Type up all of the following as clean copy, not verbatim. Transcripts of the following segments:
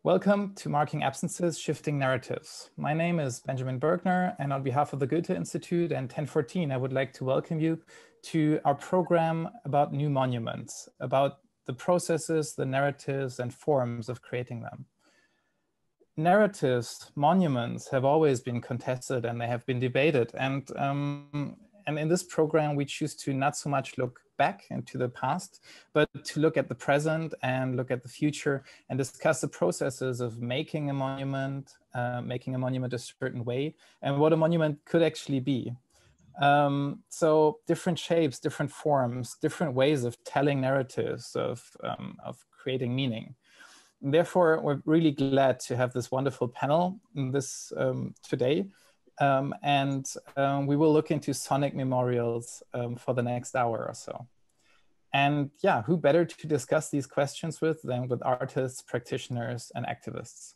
Welcome to Marking Absences, Shifting Narratives. My name is Benjamin Bergner, and on behalf of the Goethe-Institut and 1014, I would like to welcome you to our program about new monuments, about the processes, the narratives, and forms of creating them. Narratives, monuments have always been contested and they have been debated. And in this program, we choose to not so much look back into the past, but to look at the present and look at the future and discuss the processes of making a monument a certain way, and what a monument could actually be. So different shapes, different forms, different ways of telling narratives, of creating meaning. Therefore, we're really glad to have this wonderful panel today. We will look into sonic memorials for the next hour or so. And yeah, who better to discuss these questions with than with artists, practitioners, and activists.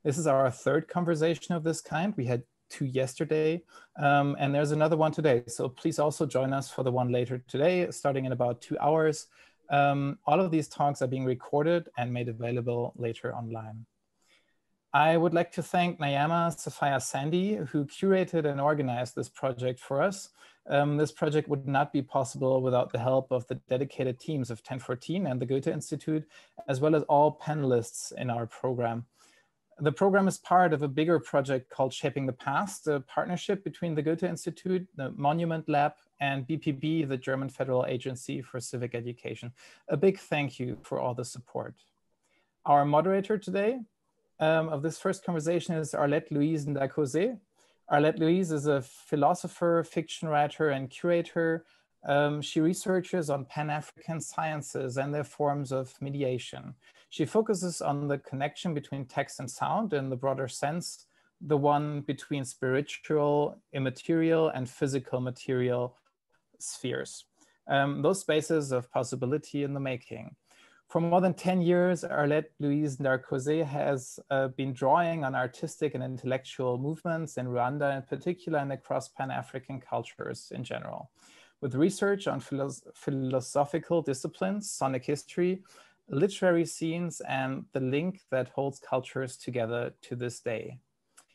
This is our third conversation of this kind. We had 2 yesterday, and there's another one today. So please also join us for the one later today, starting in about 2 hours. All of these talks are being recorded and made available later online. I would like to thank Niama, Safia, Sandy, who curated and organized this project for us. This project would not be possible without the help of the dedicated teams of 1014 and the Goethe-Institut, as well as all panelists in our program. The program is part of a bigger project called Shaping the Past, a partnership between the Goethe-Institut, the Monument Lab, and BPB, the German Federal Agency for Civic Education. A big thank you for all the support. Our moderator today of this first conversation is Arielle Louise Ndarkozé. Arielle Louise is a philosopher, fiction writer, and curator. She researches on Pan-African sciences and their forms of mediation. She focuses on the connection between text and sound in the broader sense, the one between spiritual, immaterial, and physical material spheres. Those spaces of possibility in the making. For more than 10 years, Arielle Louise Ndarkozé has been drawing on artistic and intellectual movements in Rwanda in particular and across Pan-African cultures in general. With research on philosophical disciplines, sonic history, literary scenes, and the link that holds cultures together to this day.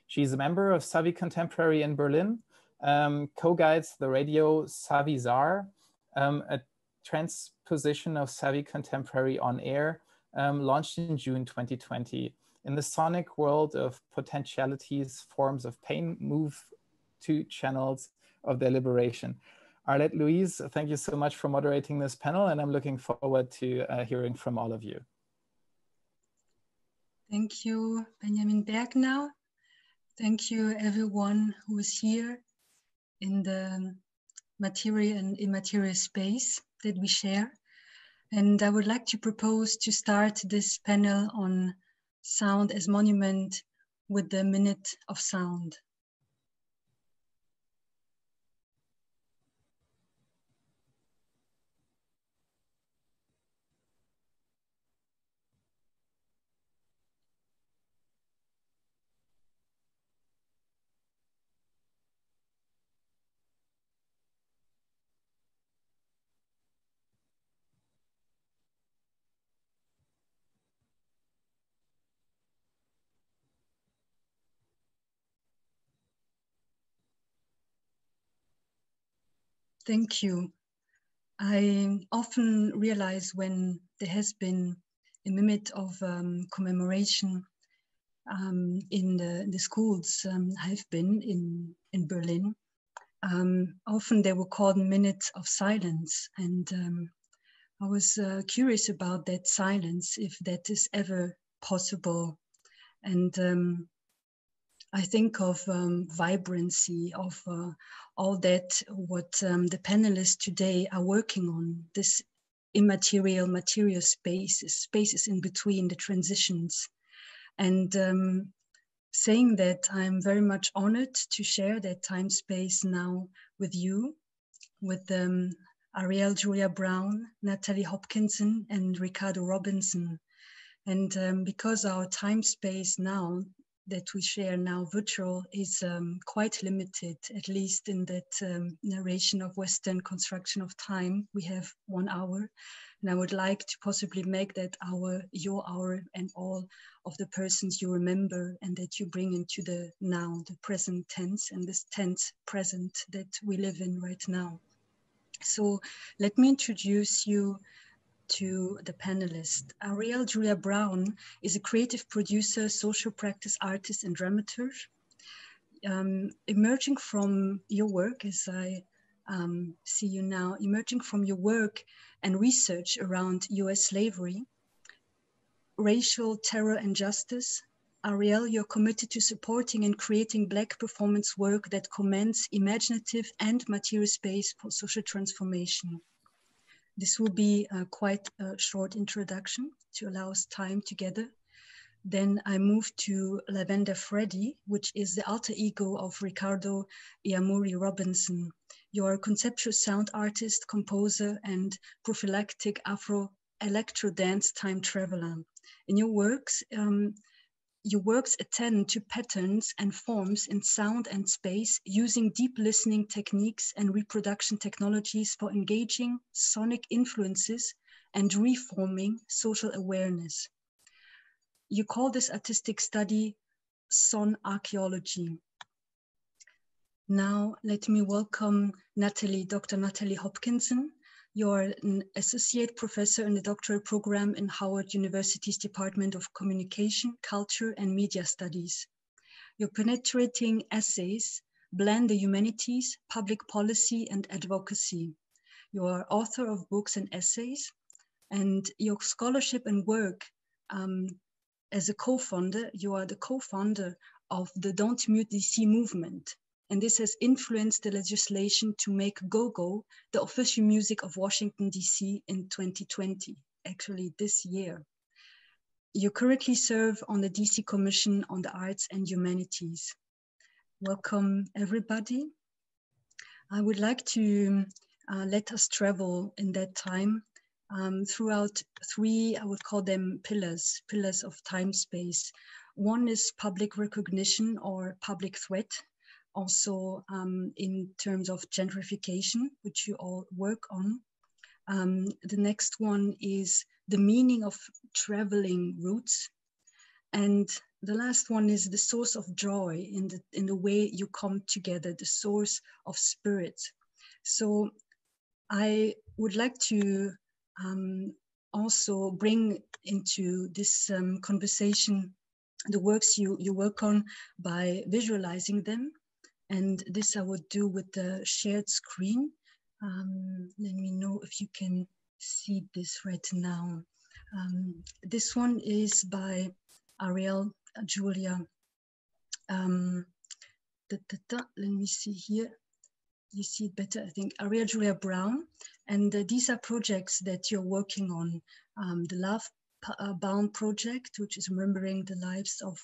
She's a member of Civic Contemporary in Berlin, co-guides the radio Savizar, a transposition of Civic Contemporary on air, launched in June 2020. In the sonic world of potentialities, forms of pain move to channels of their liberation. Arielle Louise, thank you so much for moderating this panel, and I'm looking forward to hearing from all of you. Thank you, Benjamin Bergner. Thank you, everyone who is here in the material and immaterial space that we share. And I would like to propose to start this panel on sound as monument with the minute of sound. Thank you. I often realize when there has been a minute of commemoration in the schools I've been in Berlin. Often they were called minutes of silence, and I was curious about that silence, if that is ever possible. And I think of vibrancy, of all that what the panelists today are working on, this immaterial, material spaces in between the transitions. And saying that, I'm very much honored to share that time space now with you, with Arielle Julia Brown, Natalie Hopkinson, and Ricardo Robinson. And because our time space now that we share now virtual is quite limited, at least in that narration of Western construction of time. We have 1 hour, and I would like to possibly make that hour your hour, and all of the persons you remember and that you bring into the now, the present tense, and this tense present that we live in right now. So let me introduce you to the panelist. Arielle Julia Brown is a creative producer, social practice artist, and dramaturge. Emerging from your work, as I see you now, emerging from your work and research around US slavery, racial terror and justice, Arielle, you're committed to supporting and creating Black performance work that commends imaginative and material space for social transformation. This will be quite a short introduction to allow us time together. Then I move to Lavender Freddy, which is the alter ego of Ricardo Iamuri Robinson. You're a conceptual sound artist, composer, and prophylactic Afro-electro dance time traveler. In your works attend to patterns and forms in sound and space, using deep listening techniques and reproduction technologies for engaging sonic influences and reforming social awareness. You call this artistic study son archaeology. Now let me welcome Natalie, Dr. Natalie Hopkinson. You're an associate professor in the doctoral program in Howard University's Department of Communication, Culture, and Media Studies. Your penetrating essays blend the humanities, public policy, and advocacy. You are author of books and essays, and your scholarship and work as a co-founder, you are the co-founder of the Don't Mute DC movement. And this has influenced the legislation to make go-go the official music of Washington, D.C. in 2020, actually this year. You currently serve on the D.C. Commission on the Arts and Humanities. Welcome, everybody. I would like to let us travel in that time throughout three, I would call them pillars of time-space. One is public recognition or public threat, also in terms of gentrification, which you all work on. The next one is the meaning of traveling routes. And the last one is the source of joy in the way you come together, the source of spirit. So I would like to also bring into this conversation the works you work on by visualizing them. And this I would do with the shared screen. Let me know if you can see this right now. This one is by Arielle Julia. Let me see here. You see it better, I think. Arielle Julia Brown. And these are projects that you're working on. The Love Bound project, which is remembering the lives of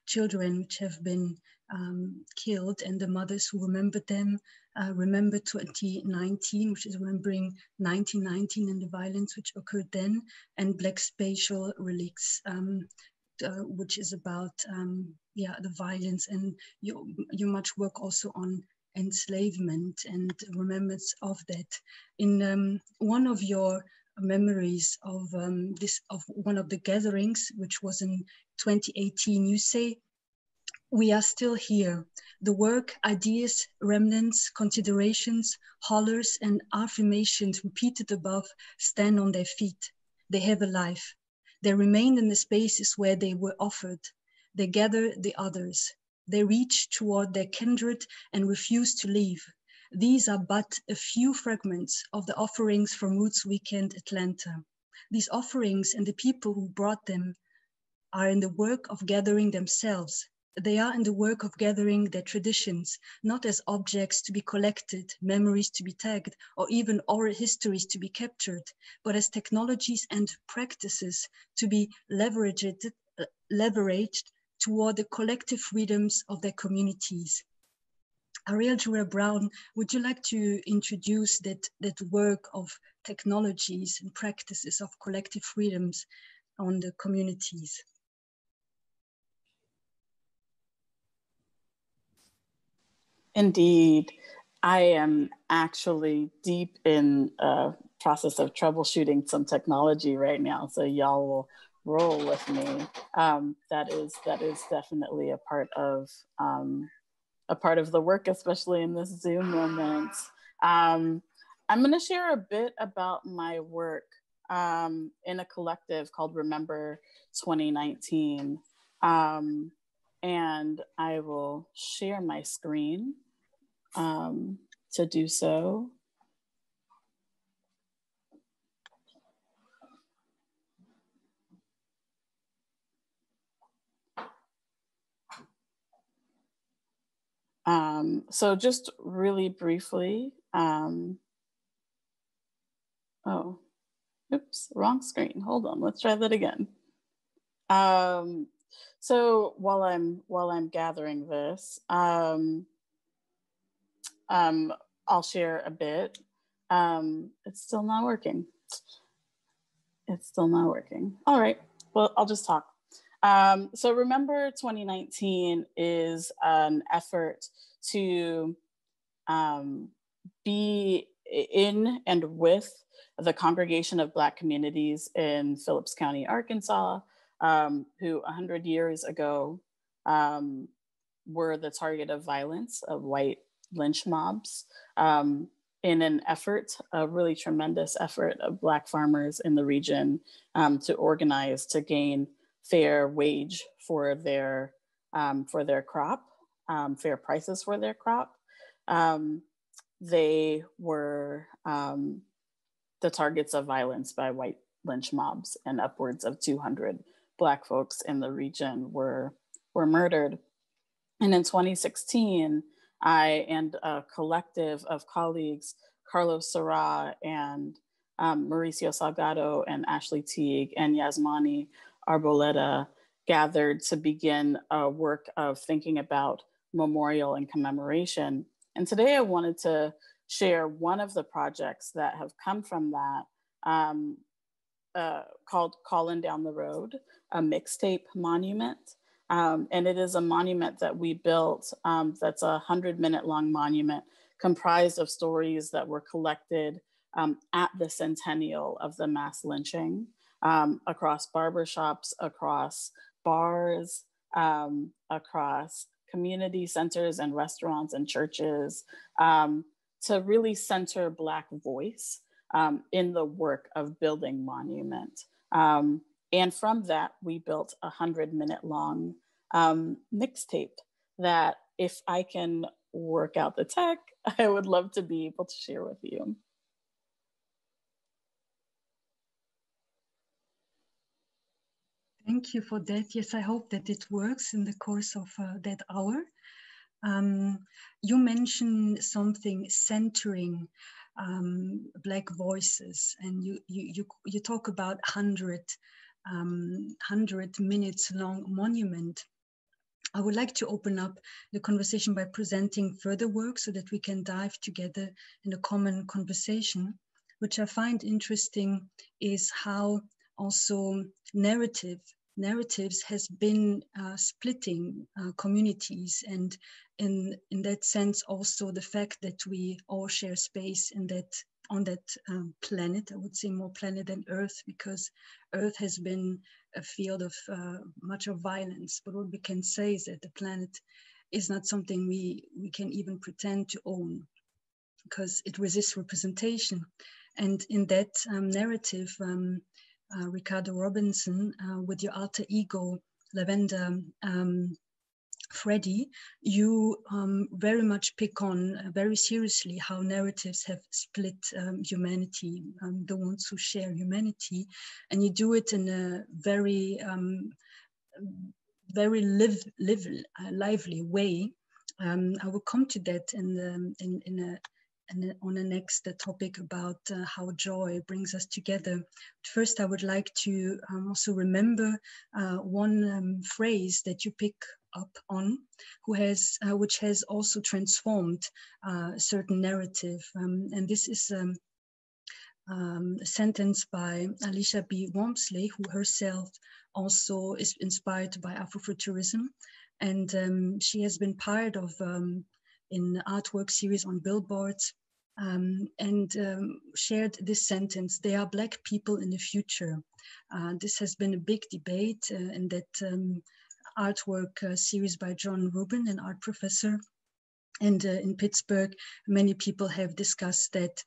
children which have been killed, and the mothers who remembered them. Remember 2019, which is remembering 1919 and the violence which occurred then, and Black Spatial Relics, which is about the violence, and you much work also on enslavement and remembrance of that. In one of your memories of one of the gatherings, which was in 2018, you say, "We are still here. The work, ideas, remnants, considerations, hollers, and affirmations repeated above stand on their feet. They have a life. They remain in the spaces where they were offered. They gather the others. They reach toward their kindred and refuse to leave. These are but a few fragments of the offerings from Roots Weekend Atlanta. These offerings and the people who brought them are in the work of gathering themselves. They are in the work of gathering their traditions, not as objects to be collected, memories to be tagged, or even oral histories to be captured, but as technologies and practices to be leveraged toward the collective freedoms of their communities." Arielle Julia Brown, would you like to introduce that work of technologies and practices of collective freedoms on the communities? Indeed. I am actually deep in a process of troubleshooting some technology right now, so y'all will roll with me. That is definitely a part of the work, especially in this Zoom moment. I'm going to share a bit about my work in a collective called Remember 2019. And I will share my screen to do so. So just really briefly, oh, oops, wrong screen. Hold on, let's try that again. So while I'm gathering this, I'll share a bit. It's still not working. It's still not working. All right, well, I'll just talk. So Remember 2019 is an effort to be in and with the Congregation of Black Communities in Phillips County, Arkansas, who 100 years ago were the target of violence of white lynch mobs in an effort, a really tremendous effort of Black farmers in the region to organize to gain fair wage for their crop, fair prices for their crop. They were the targets of violence by white lynch mobs, and upwards of 200 Black folks in the region were murdered. And in 2016, I and a collective of colleagues, Carlos Sarra and Mauricio Salgado and Ashley Teague and Yasmani Arboleda, gathered to begin a work of thinking about memorial and commemoration. And today I wanted to share one of the projects that have come from that, called Callin' Down the Road, a mixtape monument. And it is a monument that we built that's a 100-minute long monument comprised of stories that were collected at the centennial of the mass lynching, across barbershops, across bars, across community centers and restaurants and churches, to really center Black voice in the work of building monument. And from that, we built a 100-minute long mixtape that, if I can work out the tech, I would love to be able to share with you. Thank you for that. Yes, I hope that it works in the course of that hour. You mentioned something centering Black voices, and you talk about 100 minutes long monument. I would like to open up the conversation by presenting further work so that we can dive together in a common conversation. Which I find interesting is how also narratives has been splitting communities, and in that sense also the fact that we all share space in that on that planet. I would say more planet than Earth, because Earth has been a field of much of violence. But what we can say is that the planet is not something we can even pretend to own, because it resists representation. And in that narrative, Ricardo Robinson, with your alter ego, Lavender Freddy, you very much pick on very seriously how narratives have split humanity, the ones who share humanity, and you do it in a very, very lively way. I will come to that on the next topic about how joy brings us together. First, I would like to also remember one phrase that you pick up on, which has also transformed a certain narrative. And this is a sentence by Alicia B. Walmsley, who herself also is inspired by Afrofuturism. And she has been part of in artwork series on billboards, and shared this sentence: "There are Black people in the future." This has been a big debate in that artwork series by John Rubin, an art professor. And in Pittsburgh, many people have discussed that,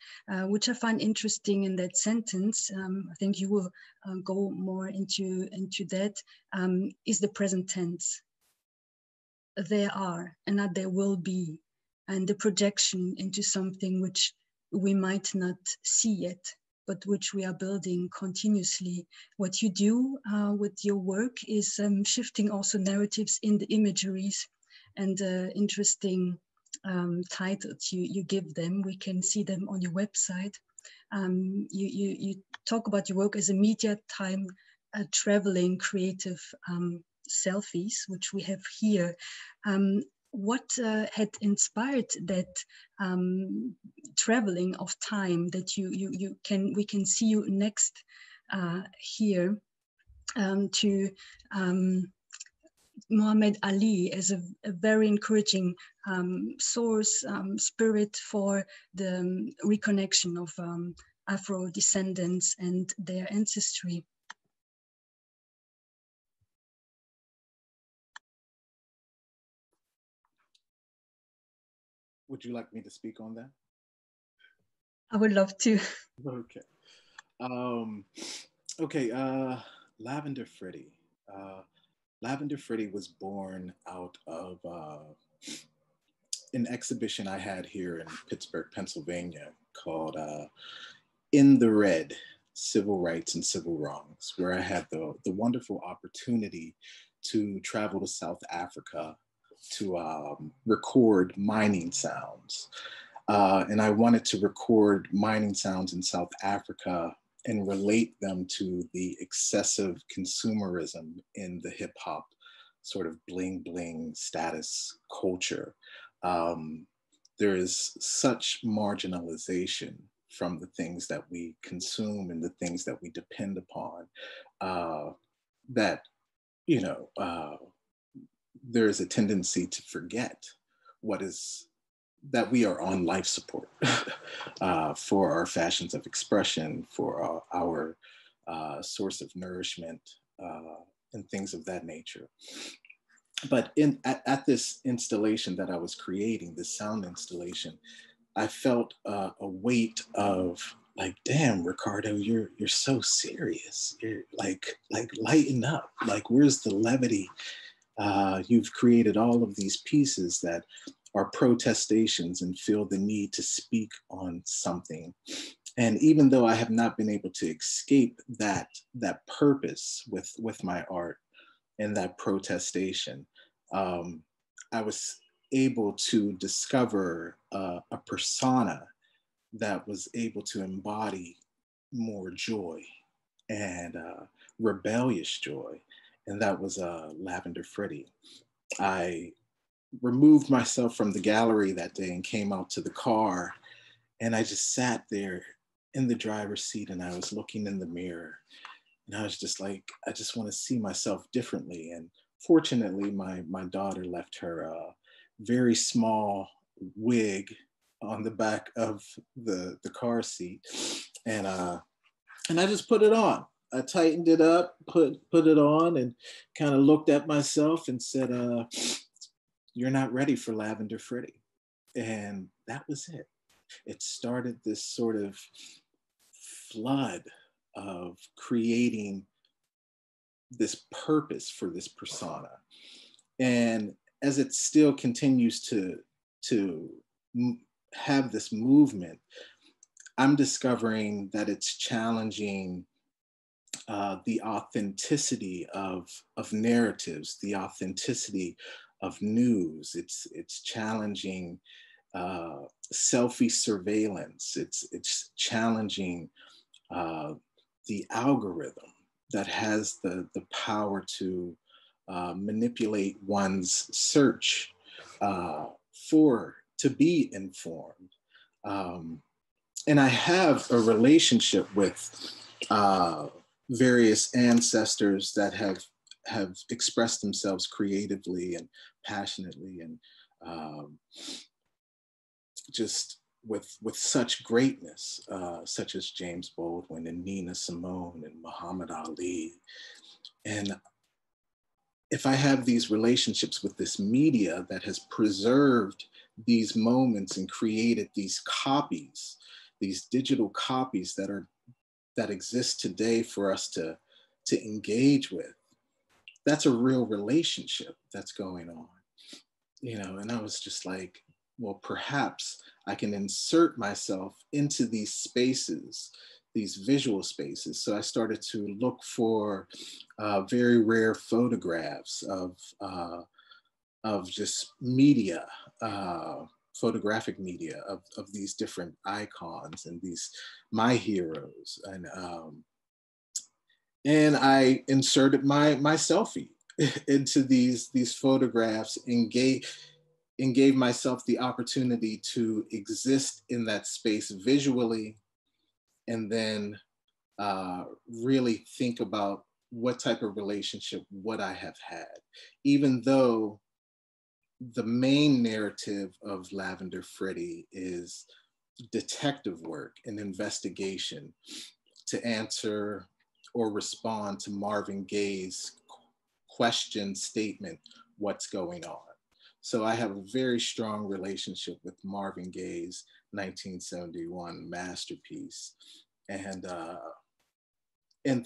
which I find interesting in that sentence. I think you will go more into that, is the present tense. There are, and not there will be, and the projection into something which we might not see yet, but which we are building continuously. What you do with your work is shifting also narratives in the imageries, and interesting titles you give them. We can see them on your website. You talk about your work as a media time traveling creative selfies, which we have here. What had inspired that traveling of time that we can see you next here to Muhammad Ali as a very encouraging source, spirit for the reconnection of Afro descendants and their ancestry? Would you like me to speak on that? I would love to. Okay. Lavender Freddy. Lavender Freddy was born out of an exhibition I had here in Pittsburgh, Pennsylvania, called In the Red, Civil Rights and Civil Wrongs, where I had the wonderful opportunity to travel to South Africa to record mining sounds. And I wanted to record mining sounds in South Africa and relate them to the excessive consumerism in the hip hop sort of bling bling status culture. There is such marginalization from the things that we consume and the things that we depend upon that, you know, there is a tendency to forget that we are on life support for our fashions of expression, for our source of nourishment, and things of that nature. But at this installation that I was creating, this sound installation, I felt a weight of like, damn, Ricardo, you're so serious. You're like lighten up. Like, where's the levity? You've created all of these pieces that are protestations and feel the need to speak on something. And even though I have not been able to escape that purpose with my art and that protestation, I was able to discover a persona that was able to embody more joy and rebellious joy. And that was Lavender Freddy. I removed myself from the gallery that day and came out to the car, and I just sat there in the driver's seat and I was looking in the mirror, and I was just like, I just want to see myself differently. And fortunately, my daughter left her very small wig on the back of the car seat, and I just put it on. I tightened it up, put it on, and kind of looked at myself and said, "You're not ready for Lavender Freddy." And that was it. It started this sort of flood of creating this purpose for this persona. And as it still continues to have this movement, I'm discovering that it's challenging the authenticity of narratives, the authenticity of news. It's challenging selfie surveillance. It's challenging the algorithm that has the power to manipulate one's search to be informed. And I have a relationship with various ancestors that have expressed themselves creatively and passionately. And just with such greatness, such as James Baldwin and Nina Simone and Muhammad Ali. And if I have these relationships with this media that has preserved these moments and created these copies, these digital copies that exist today for us to engage with, that's a real relationship that's going on, you know. And I was just like, well, perhaps I can insert myself into these spaces, these visual spaces. So I started to look for very rare photographs of just media, photographic media of these different icons and these my heroes, and I inserted my selfie into these photographs and gave myself the opportunity to exist in that space visually, and then really think about what type of relationship would I have had, even though the main narrative of Lavender Freddy is detective work and investigation to answer or respond to Marvin Gaye's question statement, what's going on? So I have a very strong relationship with Marvin Gaye's 1971 masterpiece. And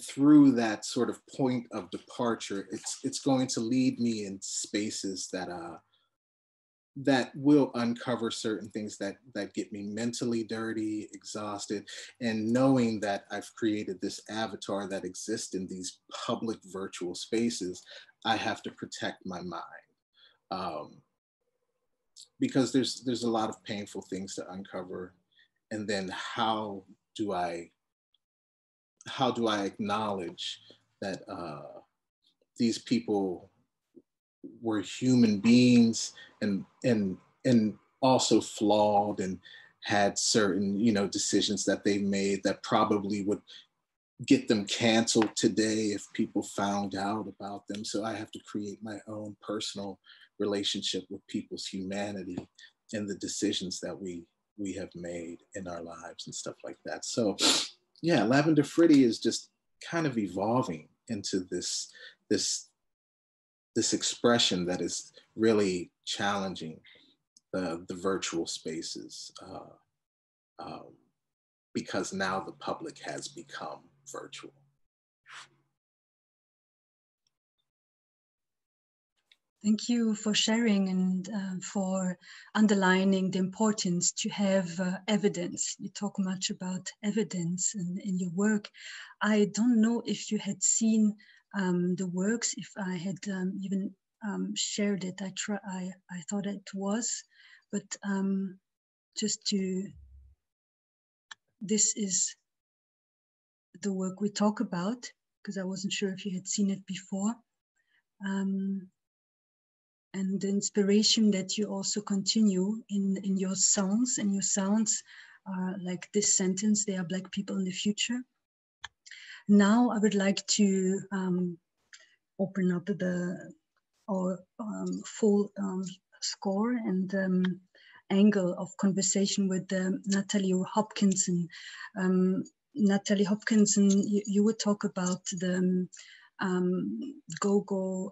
through that sort of point of departure, it's going to lead me in spaces that will uncover certain things that get me mentally dirty, exhausted, and knowing that I've created this avatar that exists in these public virtual spaces, I have to protect my mind. Because there's a lot of painful things to uncover. And then how do I acknowledge that these people were human beings and also flawed and had certain, you know, decisions that they made that probably would get them canceled today if people found out about them. So I have to create my own personal relationship with people's humanity and the decisions that we have made in our lives and stuff like that. So yeah, Lavender Freddy is just kind of evolving into this expression that is really challenging the virtual spaces because now the public has become virtual. Thank you for sharing and for underlining the importance to have evidence. You talk much about evidence in your work. I don't know if you had seen the works, if I had even shared it. I thought it was, but this is the work we talk about, because I wasn't sure if you had seen it before. And the inspiration that you also continue in your songs, and your sounds are like this sentence: "There are Black people in the future." Now I would like to open up our full score and angle of conversation with Natalie Hopkinson. Natalie Hopkinson, you would talk about the go-go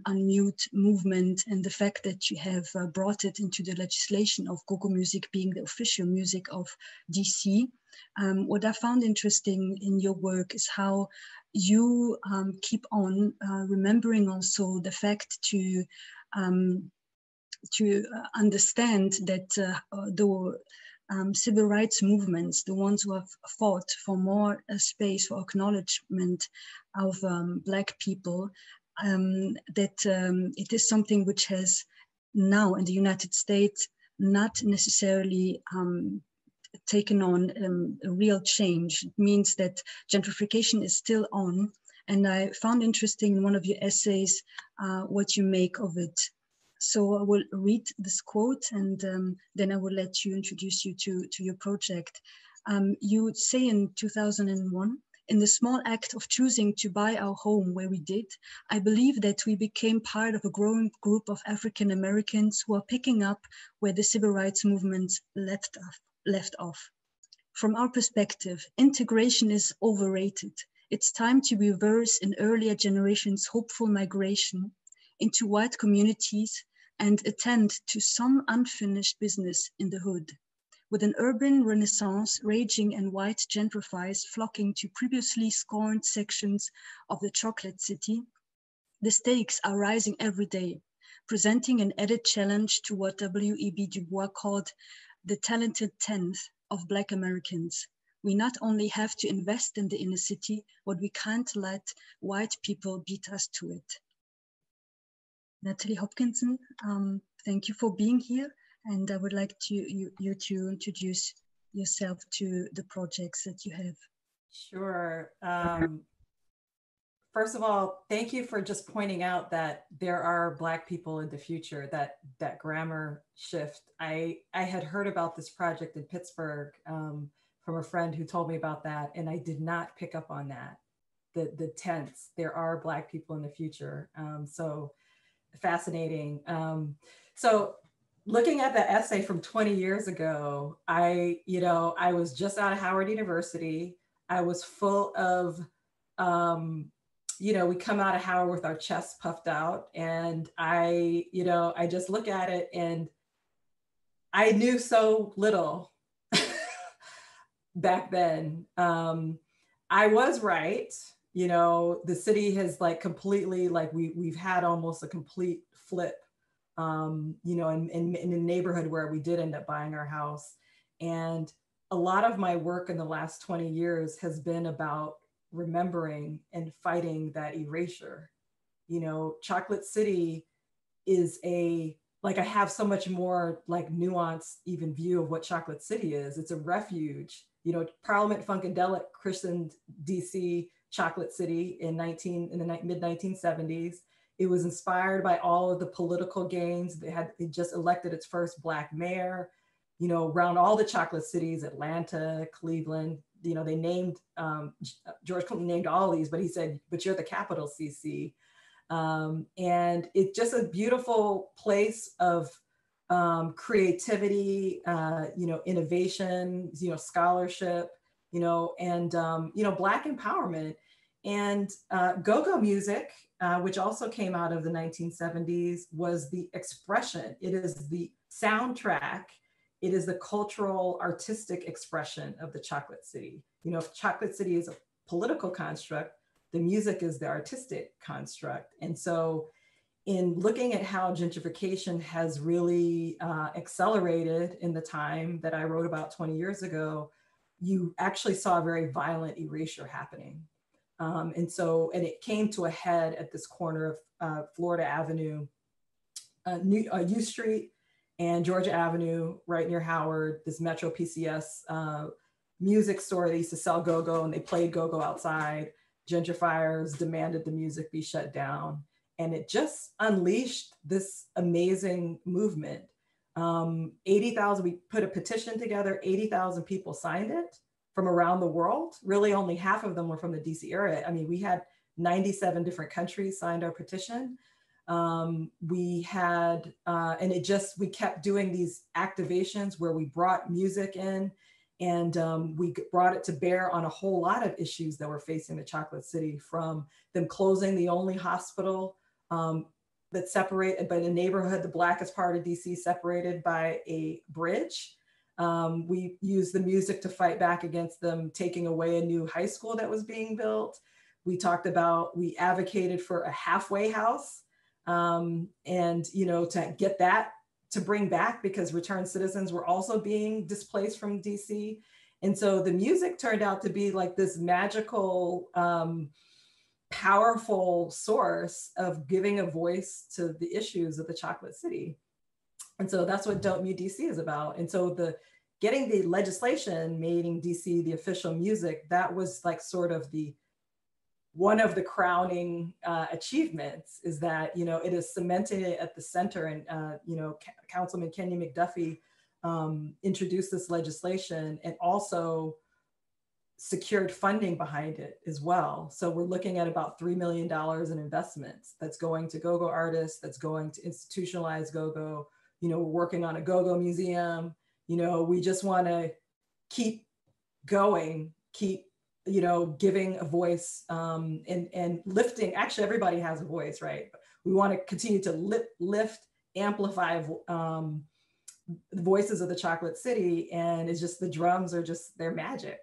unmute movement and the fact that you have brought it into the legislation of go-go music being the official music of DC. What I found interesting in your work is how you keep on remembering also the fact to understand that the civil rights movements, the ones who have fought for more space for acknowledgement of Black people, that it is something which has now in the United States not necessarily taken on a real change. It means that gentrification is still on. And I found interesting in one of your essays what you make of it. So I will read this quote, and then I will let you introduce you to your project. You say in 2001, In the small act of choosing to buy our home where we did, I believe that we became part of a growing group of African Americans who are picking up where the civil rights movement left off. From our perspective, integration is overrated. It's time to reverse an earlier generation's hopeful migration into white communities and attend to some unfinished business in the hood. With an urban renaissance raging and white gentrifiers flocking to previously scorned sections of the chocolate city, the stakes are rising every day, presenting an added challenge to what W.E.B. Du Bois called the talented tenth of Black Americans. We not only have to invest in the inner city, but we can't let white people beat us to it. Natalie Hopkinson, thank you for being here. And I would like you to introduce yourself to the projects that you have. Sure. First of all, thank you for just pointing out that there are Black people in the future, that grammar shift. I had heard about this project in Pittsburgh from a friend who told me about that, and I did not pick up on that. The tense, there are Black people in the future. So fascinating. So looking at the essay from 20 years ago, I was just out of Howard University. I was full of, we come out of Howard with our chests puffed out, and I just look at it and I knew so little back then. I was right. The city has completely, we've had almost a complete flip. In the neighborhood where we did end up buying our house. And a lot of my work in the last 20 years has been about remembering and fighting that erasure. Chocolate City is I have so much more nuanced even view of what Chocolate City is. It's a refuge. Parliament Funkadelic christened DC Chocolate City in the mid 1970s. It was inspired by all of the political gains. It just elected its first Black mayor, around all the chocolate cities, Atlanta, Cleveland, they named, George Clinton named all these, but he said, but you're the capital, CC. And it's just a beautiful place of creativity, innovation, scholarship, and, Black empowerment. And go-go music, which also came out of the 1970s, was the expression. It is the soundtrack. It is the cultural, artistic expression of the Chocolate City. If Chocolate City is a political construct, the music is the artistic construct. And so in looking at how gentrification has really accelerated in the time that I wrote about 20 years ago, you actually saw a very violent erasure happening. And it came to a head at this corner of Florida Avenue, U Street and Georgia Avenue, right near Howard, this Metro PCS music store. They used to sell go-go, and they played go-go outside. Gentrifiers demanded the music be shut down. And it just unleashed this amazing movement. 80,000, we put a petition together, 80,000 people signed it from around the world. Really only half of them were from the DC area. I mean, we had 97 different countries signed our petition. We had, we kept doing these activations where we brought music in, and we brought it to bear on a whole lot of issues that were facing the Chocolate City, from them closing the only hospital that separated, but in a neighborhood, the blackest part of DC, separated by a bridge. We used the music to fight back against them taking away a new high school that was being built. We advocated for a halfway house, and to get that to bring back, because returned citizens were also being displaced from DC. And so the music turned out to be like this magical, powerful source of giving a voice to the issues of the Chocolate City. And so that's what Don't Mute DC is about. And so getting the legislation making DC the official music, that was like sort of one of the crowning achievements, is that, it is cemented at the center. And, Councilman Kenya McDuffie introduced this legislation, and also secured funding behind it as well. So we're looking at about $3 million in investments that's going to go-go artists, that's going to institutionalize go-go. You know, we're working on a go-go museum. You know, we just want to keep going, keep, you know, giving a voice and lifting. Actually, everybody has a voice, right? We want to continue to lift, amplify the voices of the Chocolate City, and it's just the drums are just, they're magic.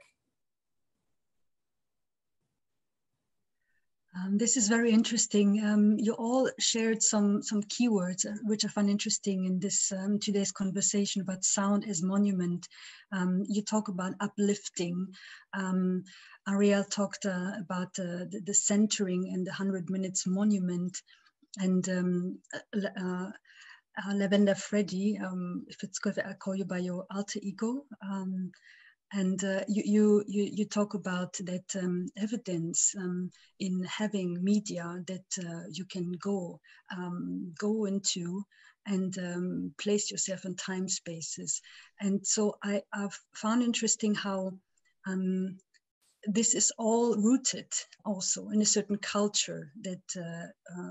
This is very interesting. You all shared some keywords which I find interesting in this today's conversation about sound as monument. You talk about uplifting. Arielle talked about the centering and the 100 minutes monument. And Lavender Freddy, if it's good, I call you by your alter ego. And you talk about that evidence in having media that you can go into and place yourself in time spaces. And so I've found interesting how this is all rooted also in a certain culture that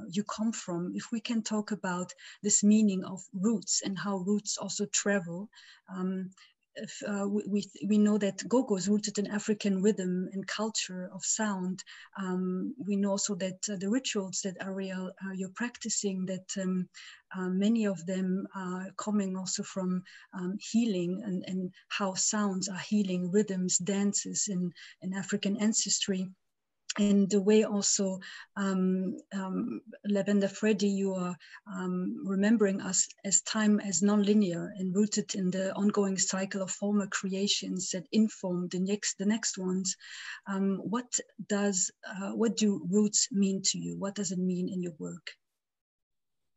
you come from. If we can talk about this meaning of roots and how roots also travel, we know that go-go is rooted in African rhythm and culture of sound. We know also that the rituals that Arielle you're practicing, that many of them are coming also from healing and how sounds are healing rhythms, dances in African ancestry. And the way also, Lavender Freddy, you are remembering us as time as non-linear and rooted in the ongoing cycle of former creations that inform the next ones. What do roots mean to you? What does it mean in your work?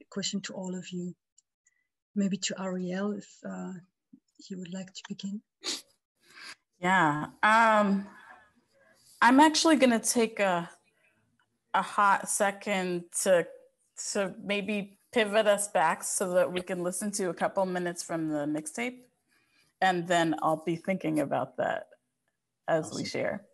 A question to all of you. Maybe to Arielle, if you would like to begin. Yeah. I'm actually going to take a hot second to maybe pivot us back so that we can listen to a couple minutes from the mixtape. And then I'll be thinking about that as we share.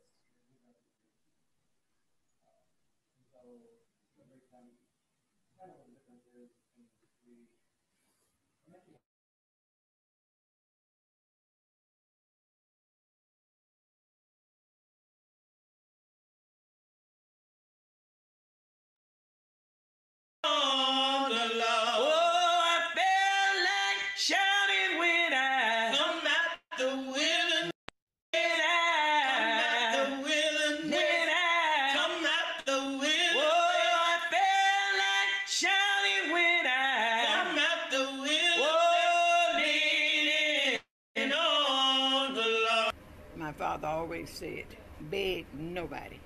My father always said, beg nobody.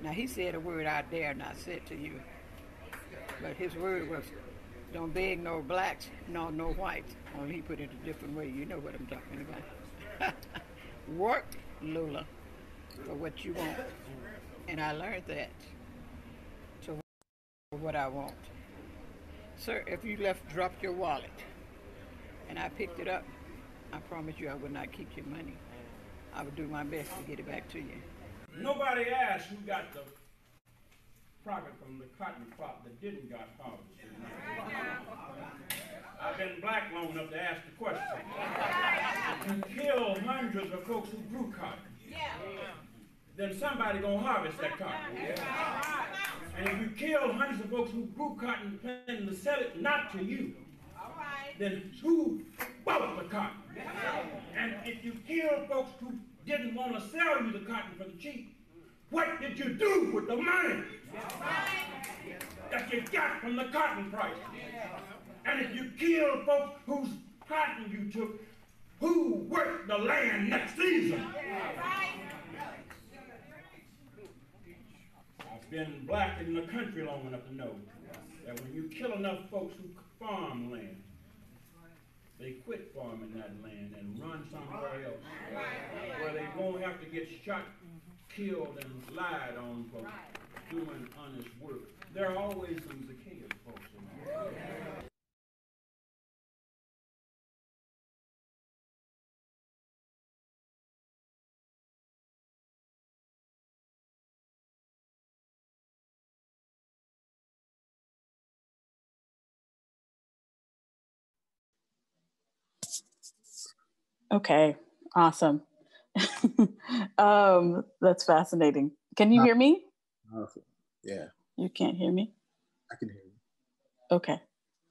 Now he said a word I dare not say to you, but his word was, don't beg no blacks, no whites. Only he put it a different way. You know what I'm talking about. Work, Lula, for what you want. And I learned that to work for what I want. Sir, if you dropped your wallet and I picked it up, I promise you I would not keep your money. I would do my best to get it back to you. Nobody asked who got the profit from the cotton crop that didn't got harvested. I've been black long enough to ask the question. You kill hundreds of folks who grew cotton. Then somebody gonna harvest that cotton. And if you kill hundreds of folks who grew cotton planning to sell it not to you, then who bought the cotton? And if you kill folks who didn't want to sell you the cotton for the cheap, what did you do with the money that you got from the cotton price? And if you kill folks whose cotton you took, who worked the land next season? I've been black in the country long enough to know that when you kill enough folks who farm land, they quit farming that land and run somewhere else where they won't have to get shot, killed, and lied on for doing honest work. There are always some Zacchaeus folks in there. Okay, awesome. That's fascinating. Can you hear me? Awesome. Yeah. You can't hear me? I can hear you. Okay.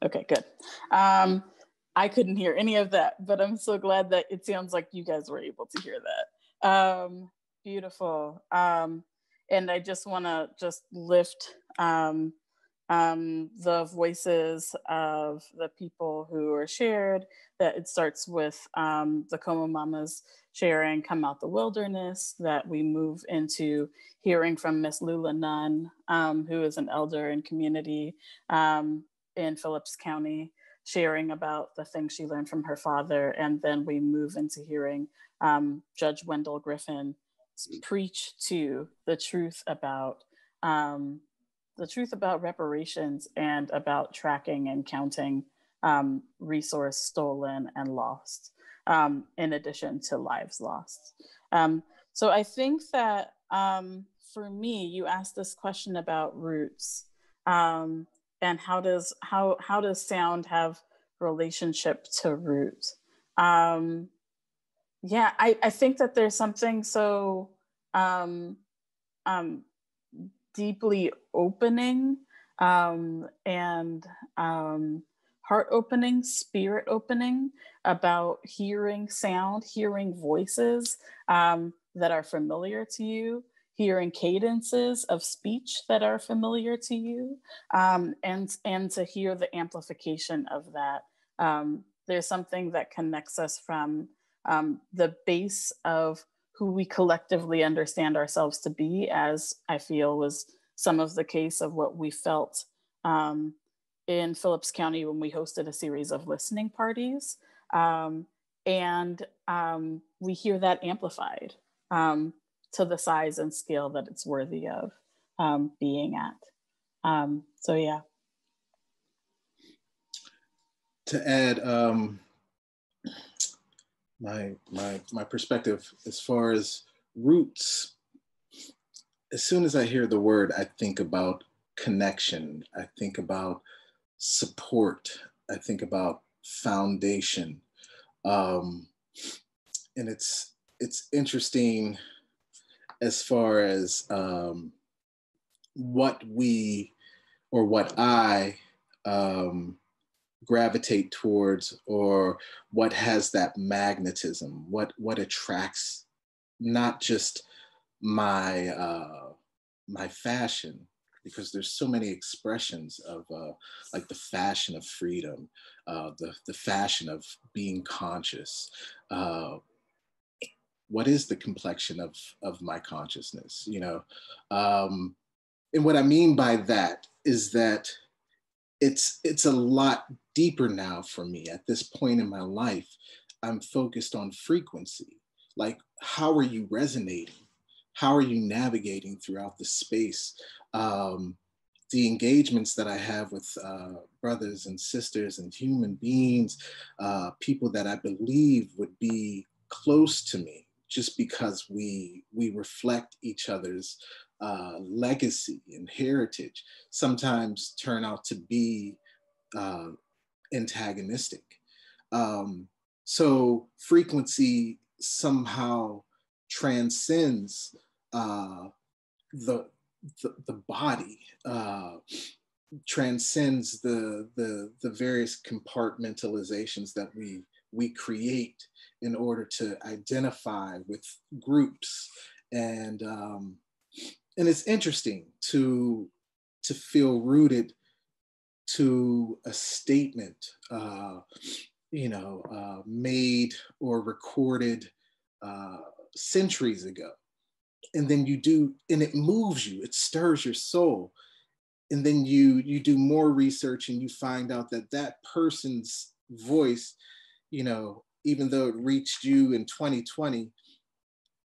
Okay, good. I couldn't hear any of that, but I'm so glad that it sounds like you guys were able to hear that. Beautiful. And I just want to lift the voices of the people who are shared, that it starts with the Como Mamas sharing Come Out the Wilderness, that we move into hearing from Miss Lula Nunn, who is an elder in community in Phillips County, sharing about the things she learned from her father. And then we move into hearing Judge Wendell Griffin preach to the truth about reparations and about tracking and counting resource stolen and lost, in addition to lives lost. So I think that for me, you asked this question about roots, and how does sound have relationship to root? Yeah, I think that there's something so deeply opening and heart opening, spirit opening about hearing sound, hearing voices that are familiar to you, hearing cadences of speech that are familiar to you, and to hear the amplification of that. There's something that connects us from the base of who we collectively understand ourselves to be, as I feel was some of the case of what we felt in Phillips County when we hosted a series of listening parties. And we hear that amplified to the size and scale that it's worthy of being at. So yeah. To add my perspective as far as roots, as soon as I hear the word, I think about connection. I think about support. I think about foundation. And it's interesting as far as what I gravitate towards, or what has that magnetism, what attracts not just my fashion, because there's so many expressions of like the fashion of freedom, the fashion of being conscious. What is the complexion of my consciousness, you know? And what I mean by that is that it's a lot deeper now for me at this point in my life. I'm focused on frequency. Like, how are you resonating? How are you navigating throughout the space? The engagements that I have with brothers and sisters and human beings, people that I believe would be close to me, just because we reflect each other's legacy and heritage, sometimes turn out to be antagonistic. So frequency somehow transcends the body, transcends the various compartmentalizations that we create in order to identify with groups. And it's interesting to feel rooted to a statement, made or recorded centuries ago. And then and it moves you, it stirs your soul. And then you do more research and you find out that person's voice, even though it reached you in 2020,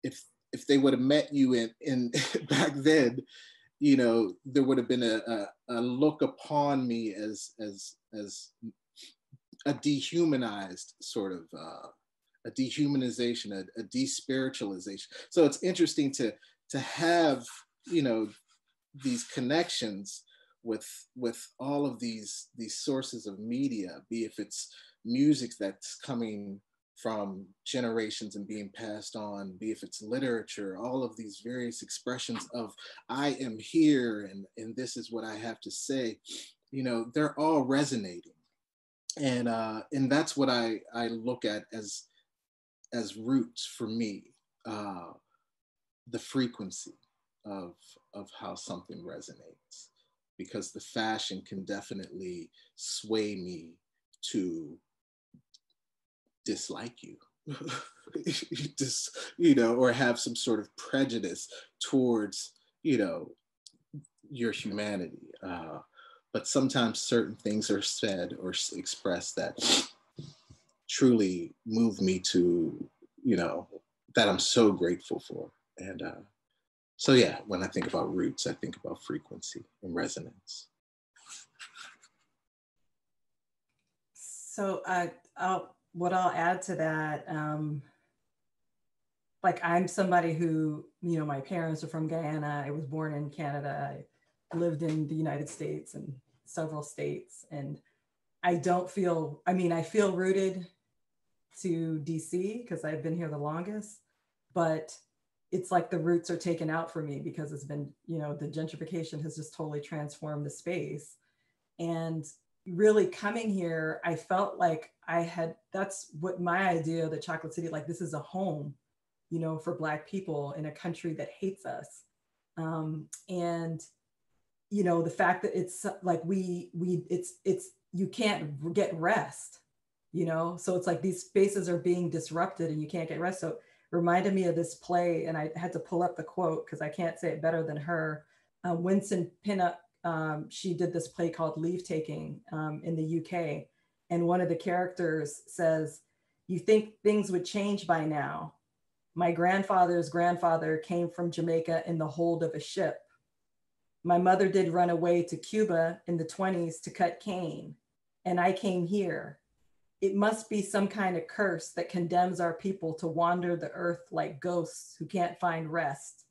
if they would have met you in back then, there would have been a look upon me as a dehumanized sort of a dehumanization, a despiritualization. So it's interesting to have these connections with all of these sources of media, be if it's music that's coming from generations and being passed on, be if it's literature, all of these various expressions of I am here and this is what I have to say, you know, they're all resonating. And that's what I look at as roots for me, the frequency of how something resonates, because the fashion can definitely sway me to dislike you, you know, or have some sort of prejudice towards, you know, your humanity. But sometimes certain things are said or expressed that truly move me to, you know, that I'm so grateful for. And so yeah, when I think about roots, I think about frequency and resonance. So what I'll add to that, like I'm somebody who, you know, my parents are from Guyana. I was born in Canada. I lived in the United States and several states. And I don't feel, I mean, I feel rooted to DC because I've been here the longest, but it's like the roots are taken out for me because it's been, you know, the gentrification has just totally transformed the space. And really coming here, I felt like that's what my idea of the Chocolate City, like this is a home, you know, for Black people in a country that hates us. And, you know, the fact that it's like it's you can't get rest, you know? So it's like these spaces are being disrupted and you can't get rest. So it reminded me of this play, and I had to pull up the quote because I can't say it better than her. Winston Pinnock, she did this play called Leave Taking in the UK. And one of the characters says, "You think things would change by now. My grandfather's grandfather came from Jamaica in the hold of a ship. My mother did run away to Cuba in the 20s to cut cane, and I came here. It must be some kind of curse that condemns our people to wander the earth like ghosts who can't find rest."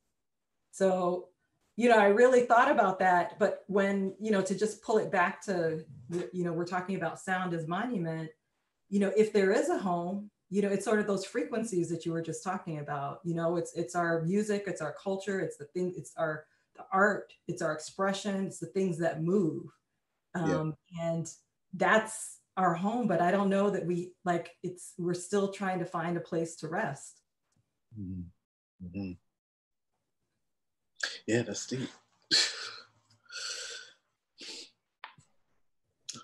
So, you know, I really thought about that, but when, you know, to just pull it back to, you know, we're talking about sound as monument, you know, if there is a home, you know, it's sort of those frequencies that you were just talking about, you know, it's our music, it's our culture, it's the thing, it's the art, it's our expression, it's the things that move. And that's our home, but I don't know that we're still trying to find a place to rest. Mm-hmm. Mm-hmm. Yeah, that's deep.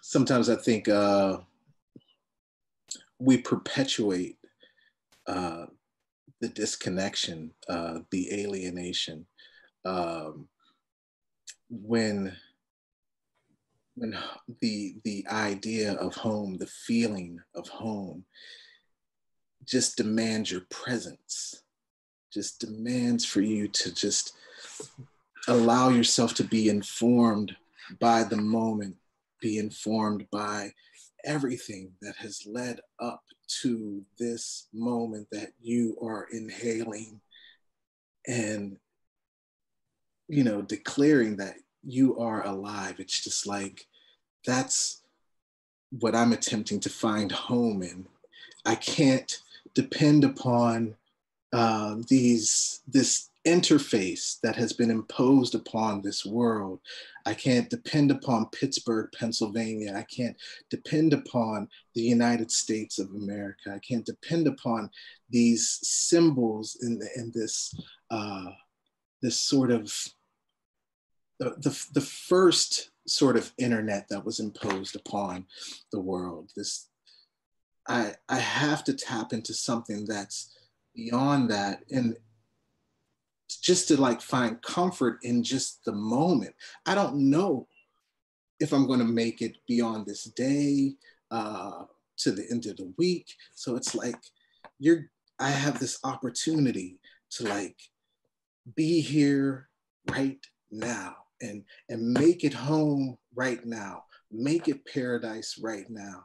Sometimes I think we perpetuate the disconnection, the alienation, when the idea of home, the feeling of home, just demands your presence, just demands for you to just allow yourself to be informed by the moment, be informed by everything that has led up to this moment that you are inhaling and, you know, declaring that you are alive. It's just like, that's what I'm attempting to find home in. I can't depend upon this interface that has been imposed upon this world. I can't depend upon Pittsburgh, Pennsylvania. I can't depend upon the United States of America. I can't depend upon these symbols in this this sort of the first sort of internet that was imposed upon the world. I have to tap into something that's beyond that, and just to like find comfort in just the moment. I don't know if I'm going to make it beyond this day to the end of the week. So it's like I have this opportunity to like be here right now and make it home right now, make it paradise right now,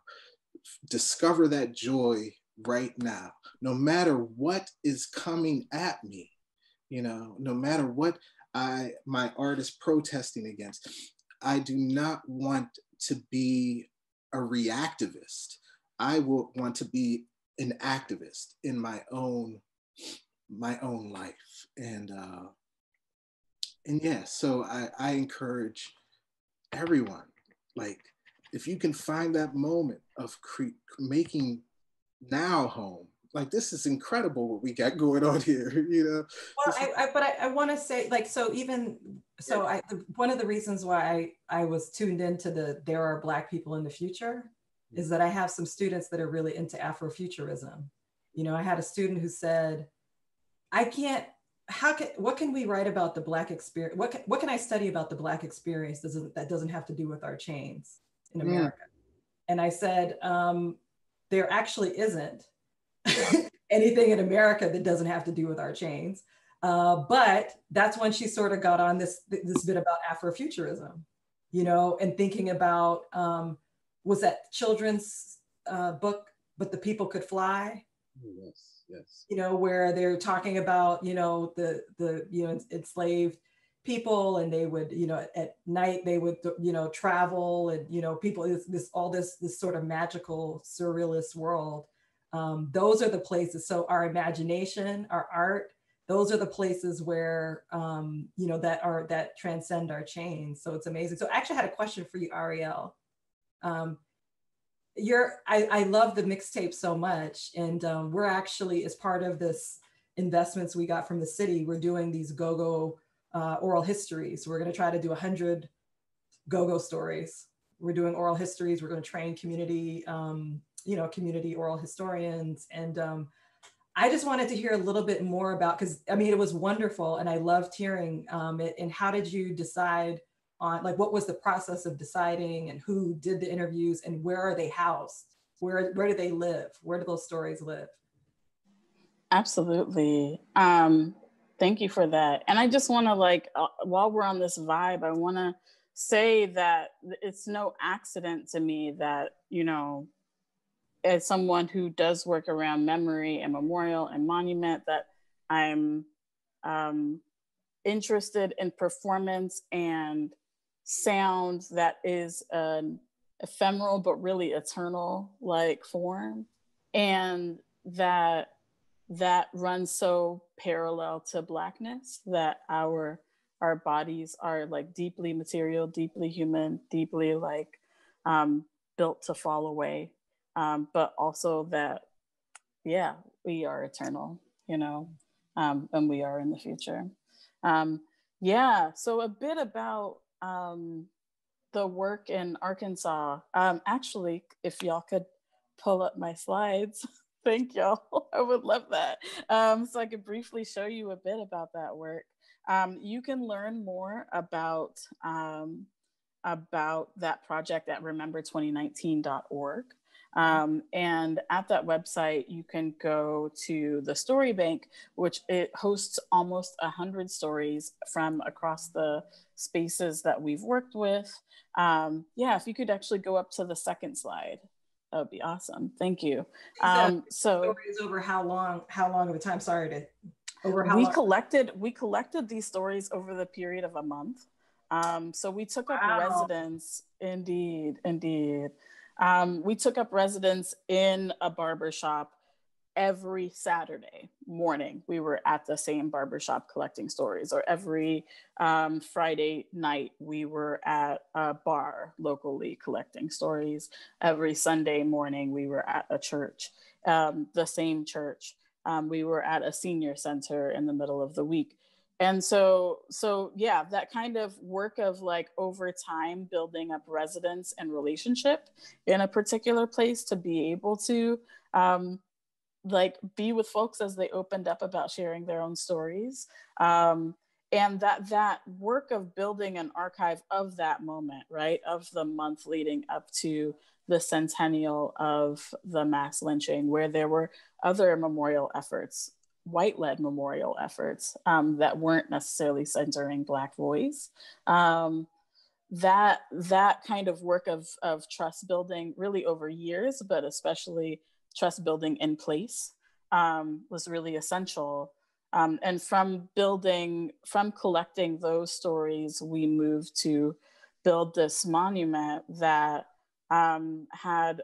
discover that joy right now, no matter what is coming at me, you know, no matter what my art is protesting against. I do not want to be a reactivist. I will want to be an activist in my own life. And yeah, so I encourage everyone, like, if you can find that moment of making now home, like, this is incredible what we got going on here, you know? Well, but I want to say, like, so even, so one of the reasons why I was tuned into there are Black people in the future is that I have some students that are really into Afrofuturism. You know, I had a student who said, what can we write about the Black experience? What can I study about the Black experience that doesn't have to do with our chains in America? And I said, there actually isn't anything in America that doesn't have to do with our chains. But that's when she sort of got on this bit about Afrofuturism, you know, and thinking about, was that children's book, But the People Could Fly? Yes, yes. You know, where they're talking about, you know, the you know, enslaved people, and they would, you know, at night they would, you know, travel, and, you know, people, this sort of magical surrealist world. Those are the places. So our imagination, our art, those are the places where, you know, that transcend our chains. So it's amazing. So I actually had a question for you, Arielle. I love the mixtape so much. And we're actually, as part of this investments we got from the city, we're doing these go-go oral histories. We're going to try to do 100 go-go stories. We're doing oral histories. We're going to train community, you know, community oral historians. And I just wanted to hear a little bit more about, because I mean, it was wonderful and I loved hearing it. And how did you decide on, like, what was the process of deciding, and who did the interviews, and where are they housed? Where do they live? Where do those stories live? Absolutely. Thank you for that. And I just want to, like, while we're on this vibe, I want to say that it's no accident to me that, you know, as someone who does work around memory and memorial and monument, that I'm interested in performance and sound that is an ephemeral but really eternal, like, form, and that runs so parallel to Blackness, that our bodies are, like, deeply material, deeply human, deeply, like, built to fall away, but also that, yeah, we are eternal, you know, and we are in the future. Yeah, so a bit about the work in Arkansas. Actually, if y'all could pull up my slides, thank y'all. I would love that. So I could briefly show you a bit about that work. You can learn more about that project at remember2019.org. And at that website, you can go to the Story Bank, which it hosts almost 100 stories from across the spaces that we've worked with. Yeah, if you could actually go up to the second slide, that would be awesome. Thank you. So stories over how long of a time? Sorry to over how we long? collected these stories over the period of a month. So we took up residence, indeed. We took up residence in a barbershop every Saturday morning. We were at the same barbershop collecting stories, or every Friday night we were at a bar locally collecting stories. Every Sunday morning we were at a church, the same church. We were at a senior center in the middle of the week. And so yeah, that kind of work of, like, over time building up residence and relationship in a particular place to be able to like be with folks as they opened up about sharing their own stories. And that work of building an archive of that moment, right, of the month leading up to the centennial of the mass lynching, where there were other memorial efforts, white-led memorial efforts that weren't necessarily centering Black voice. That kind of work of trust building, really over years, but especially trust building in place, was really essential. And from collecting those stories, we moved to build this monument that had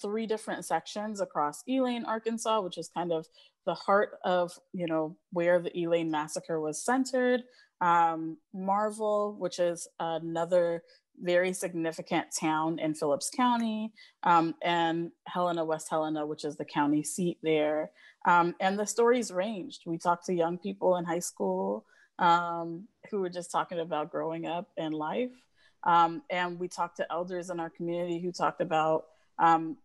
3 different sections across Elaine, Arkansas, which is kind of the heart of, you know, where the Elaine massacre was centered. Marvel, which is another very significant town in Phillips County, and Helena, West Helena, which is the county seat there. And the stories ranged. We talked to young people in high school who were just talking about growing up and life. And we talked to elders in our community who talked about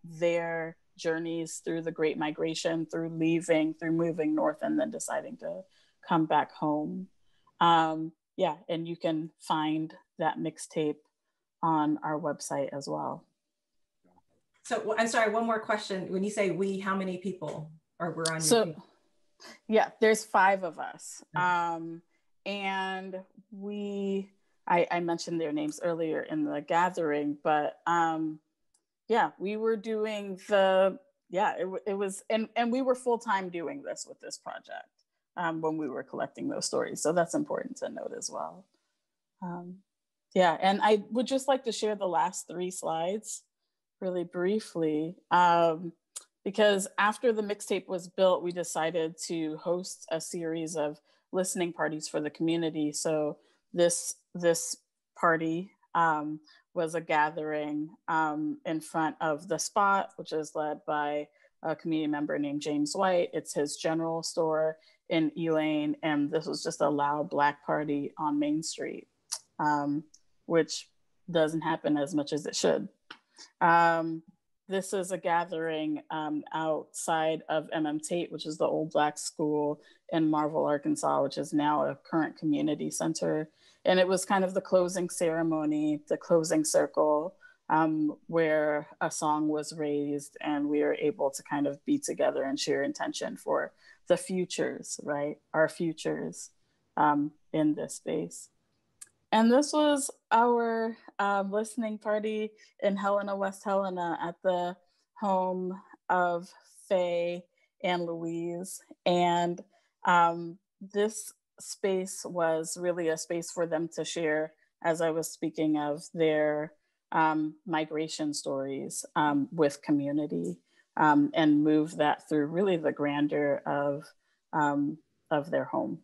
their journeys through the Great Migration, through leaving, through moving north, and then deciding to come back home. Yeah, and you can find that mixtape on our website as well. So I'm sorry, one more question. When you say we, how many people were on your team? Yeah, there's 5 of us. And I mentioned their names earlier in the gathering, but yeah, we were doing it was, and we were full-time doing this with this project when we were collecting those stories. So that's important to note as well. Yeah, and I would just like to share the last 3 slides really briefly, because after the mixtape was built, we decided to host a series of listening parties for the community. So this party was a gathering in front of The Spot, which is led by a community member named James White. It's his general store in Elaine, and this was just a loud Black party on Main Street, which doesn't happen as much as it should. This is a gathering outside of MM Tate, which is the old Black school in Marvel, Arkansas, which is now a current community center. And it was kind of the closing ceremony, the closing circle, where a song was raised and we were able to kind of be together and share intention for the futures, right? Our futures in this space. And this was our listening party in Helena, West Helena, at the home of Faye and Louise. And this space was really a space for them to share, as I was speaking of, their migration stories with community, and move that through really the grandeur of their home.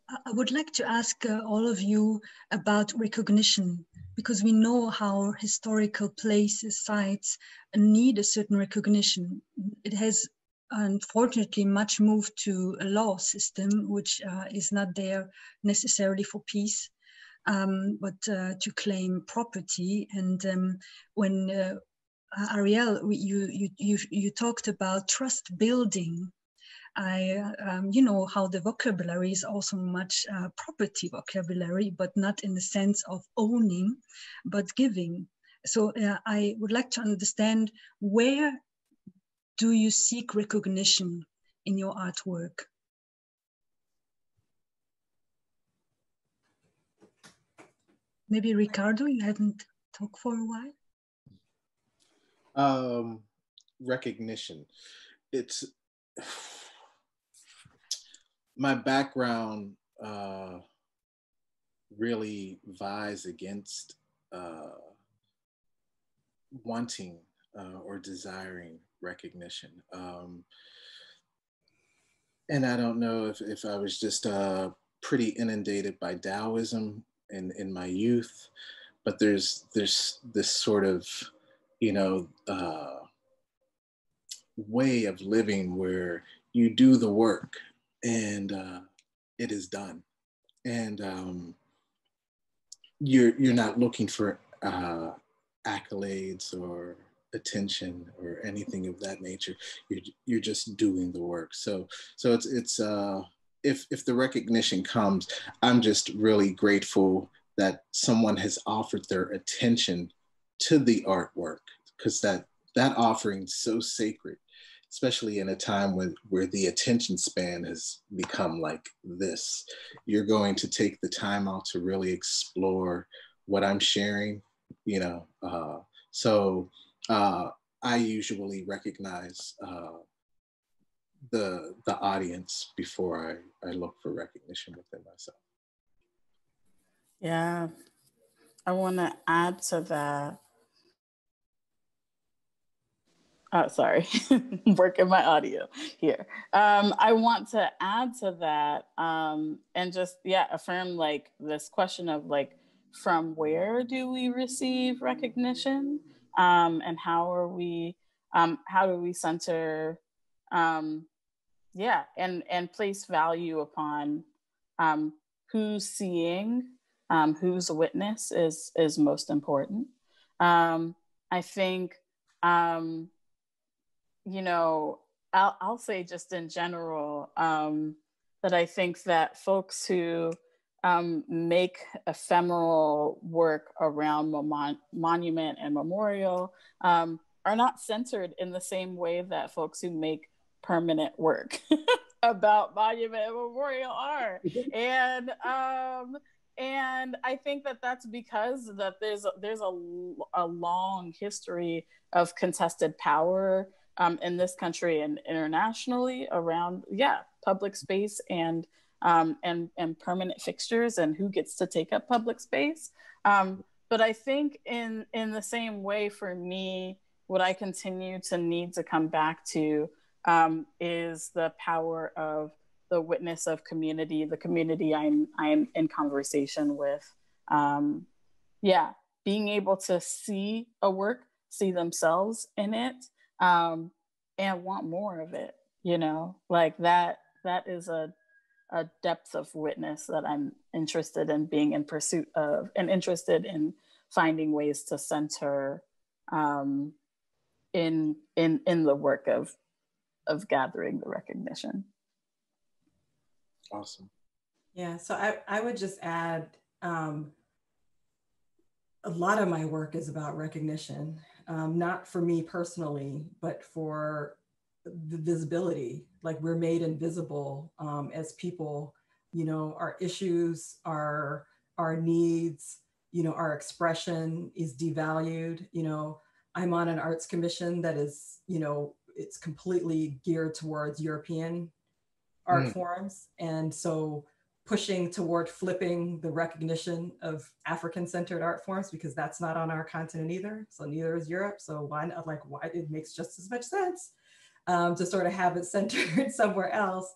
I would like to ask all of you about recognition, because we know how historical places, sites need a certain recognition. It has unfortunately much moved to a law system, which is not there necessarily for peace, but to claim property. And when Arielle, you talked about trust building. You know how the vocabulary is also much property vocabulary, but not in the sense of owning, but giving. So I would like to understand, where do you seek recognition in your artwork? Maybe Ricardo, you haven't talked for a while? Recognition. It's my background really vies against wanting or desiring recognition. And I don't know if I was just pretty inundated by Taoism in my youth, but there's this sort of, you know, way of living where you do the work and it is done, and you're not looking for accolades or attention or anything of that nature. You're just doing the work. So it's if the recognition comes, I'm just really grateful that someone has offered their attention to the artwork, because that offering is so sacred, especially in a time where the attention span has become like this. You're going to take the time out to really explore what I'm sharing, you know. So I usually recognize the audience before I look for recognition within myself. Yeah, I want to add to that. Oh, sorry, working my audio here. I want to add to that and just, yeah, affirm like this question of like, from where do we receive recognition? And how do we center, yeah, and place value upon who's seeing, whose witness is most important. I think, you know, I'll say just in general that I think that folks who make ephemeral work around monument and memorial are not centered in the same way that folks who make permanent work about monument and memorial are. And I think that that's because that there's a long history of contested power in this country and internationally around, yeah, public space and permanent fixtures and who gets to take up public space. But I think in the same way, for me, what I continue to need to come back to is the power of the witness of community, the community I'm in conversation with. Yeah, being able to see a work, see themselves in it, and want more of it, you know, like that is a depth of witness that I'm interested in being in pursuit of, and interested in finding ways to center in the work of gathering the recognition. Awesome. Yeah, so I would just add, a lot of my work is about recognition, not for me personally, but for the visibility. Like, we're made invisible as people, you know, our issues, our needs, you know, our expression is devalued. You know, I'm on an arts commission that is, you know, it's completely geared towards European art forms. And so pushing toward flipping the recognition of African-centered art forms, because that's not on our continent either. So neither is Europe. So why not, like, why it makes just as much sense to sort of have it centered somewhere else.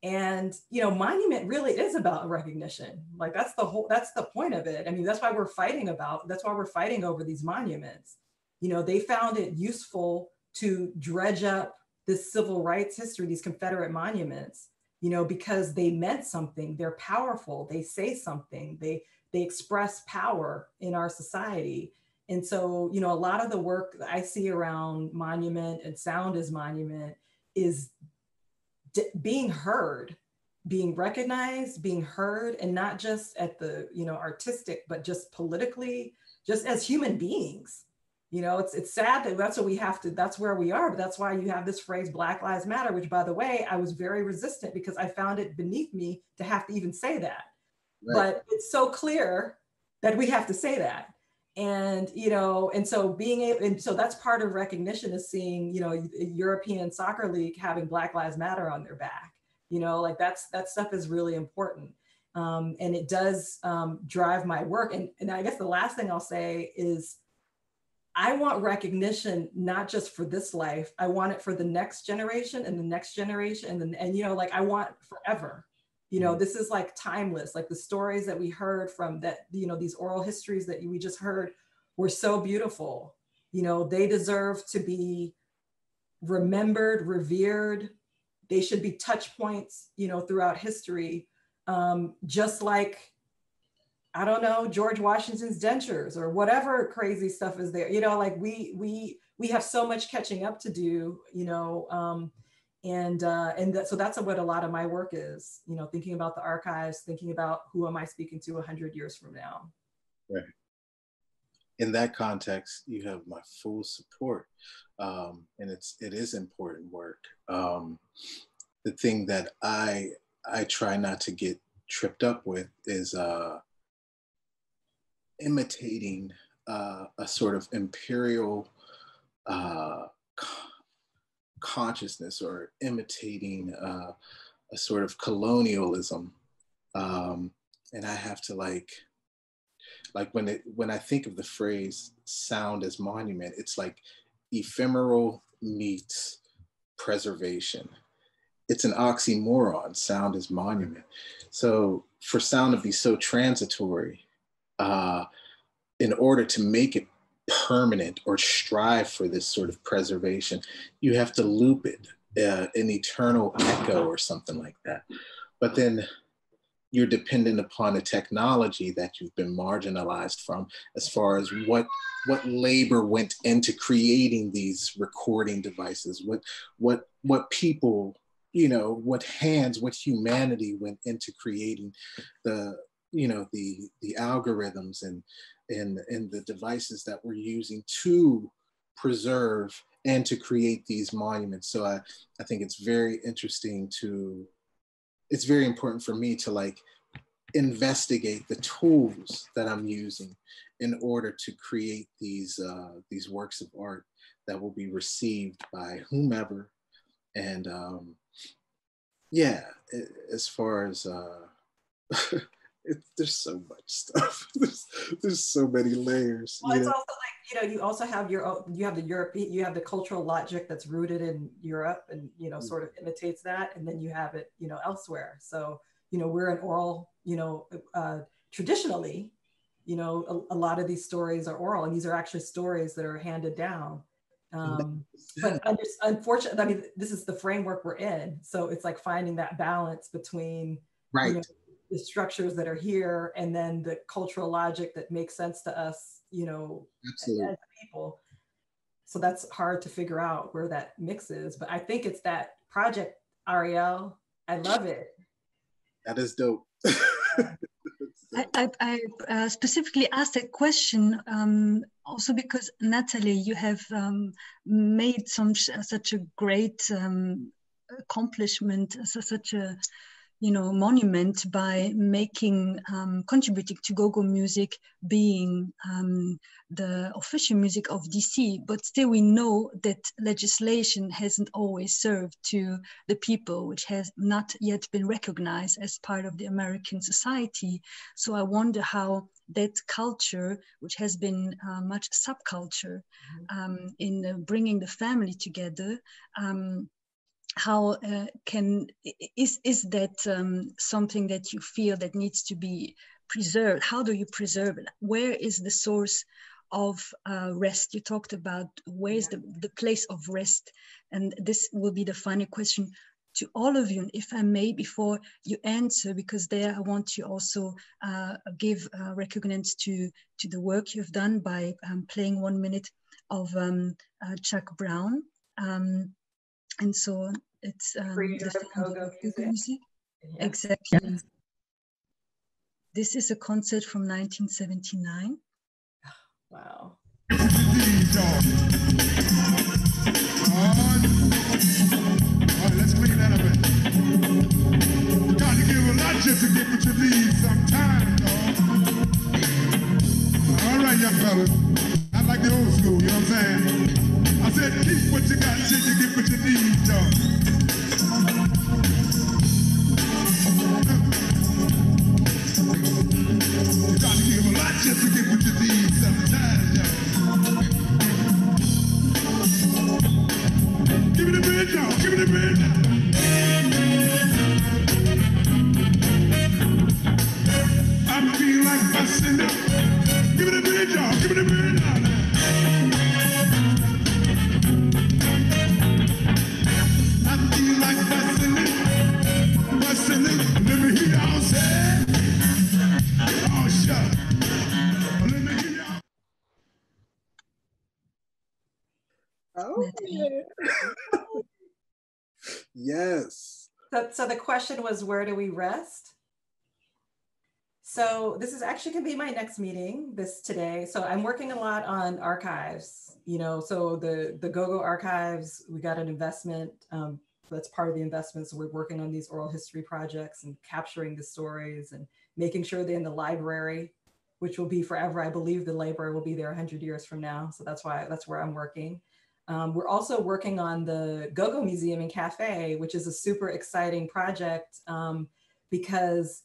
And, you know, monument really is about recognition. Like, that's the point of it. I mean, that's why we're fighting over these monuments. You know, they found it useful to dredge up this civil rights history, these Confederate monuments, you know, because they meant something. They're powerful. They say something. They express power in our society. And so, you know, a lot of the work that I see around monument and sound as monument is being heard, being recognized, being heard, and not just at the, you know, artistic, but just politically, just as human beings. You know, it's sad that that's what we have to, that's where we are, but that's why you have this phrase, Black Lives Matter, which, by the way, I was very resistant because I found it beneath me to have to even say that. Right. But it's so clear that we have to say that. And, you know, and so being able, and so that's part of recognition, is seeing, you know, a European soccer league having Black Lives Matter on their back, you know, like that stuff is really important. And it does drive my work. And I guess the last thing I'll say is, I want recognition, not just for this life. I want it for the next generation and the next generation. And you know, like, I want forever. You know, this is like timeless. Like, the stories that we heard from that, you know, these oral histories that we just heard were so beautiful. You know, they deserve to be remembered, revered. They should be touch points, you know, throughout history. Just like, I don't know, George Washington's dentures or whatever crazy stuff is there. You know, like we have so much catching up to do, you know, so that's what a lot of my work is, you know, thinking about the archives, thinking about who am I speaking to 100 years from now. Right. In that context, you have my full support. And it is important work. The thing that I try not to get tripped up with is imitating a sort of imperial consciousness, or imitating a sort of colonialism. And I have to, like, like when I think of the phrase sound as monument, it's like ephemeral meets preservation. It's an oxymoron, sound as monument. So for sound to be so transitory, in order to make it permanent or strive for this sort of preservation, you have to loop it, an eternal echo or something like that. But then you're dependent upon a technology that you've been marginalized from, as far as what labor went into creating these recording devices, what people, you know, what hands, what humanity went into creating the, you know, the algorithms and the devices that we're using to preserve and to create these monuments. So I think it's very interesting to, it's very important for me to like investigate the tools that I'm using in order to create these works of art that will be received by whomever. And yeah, as far as there's so much stuff. There's so many layers. Well, it's also like, you know, you also have you have the cultural logic that's rooted in Europe and, you know, sort of imitates that, and then you have it, you know, elsewhere. So, you know, we're an oral, you know, traditionally, you know, a lot of these stories are oral, and these are actually stories that are handed down. But unfortunately, I mean, this is the framework we're in. So it's like finding that balance between, right, you know, the structures that are here and then the cultural logic that makes sense to us, you know, as people. So that's hard to figure out where that mix is. But I think it's that project, Arielle. I love it. That is dope. I specifically asked that question also because, Natalie, you have made such a great accomplishment, such a, you know, monument by making, contributing to go-go music being the official music of DC. But still we know that legislation hasn't always served to the people, which has not yet been recognized as part of the American society. So I wonder how that culture, which has been much subculture in bringing the family together, how is that something that you feel that needs to be preserved? How do you preserve it? Where is the source of rest? You talked about where is the place of rest, and this will be the final question to all of you. And if I may, before you answer, because there I want to also give recognize to the work you've done by playing 1 minute of Chuck Brown. And so it's the go-go music. Yeah. Exactly. Yes. This is a concert from 1979. Wow. All right, let's clean that up a bit. You got to give a lot just to get what you need sometimes, dog. All right, young fellas. I like the old school, you know what I'm saying? I said, keep what you got till you get what you need, y'all. You got to give a lot just to get what you need sometimes, y'all. Give me the bid, y'all. Give me the bid, I feel like busting up. Give me the bid, y'all. Give me the bid, y'all. Let me hear y'all say, oh, shut. Let me hear y'all. Oh, yeah. Yes. So the question was, where do we rest? So this is actually going to be my next meeting today. So I'm working a lot on archives, you know, so the Go-Go archives, we got an investment. That's part of the investment. So we're working on these oral history projects and capturing the stories and making sure they're in the library, which will be forever. I believe the library will be there 100 years from now. So that's where I'm working. We're also working on the Go-Go Museum and Cafe, which is a super exciting project because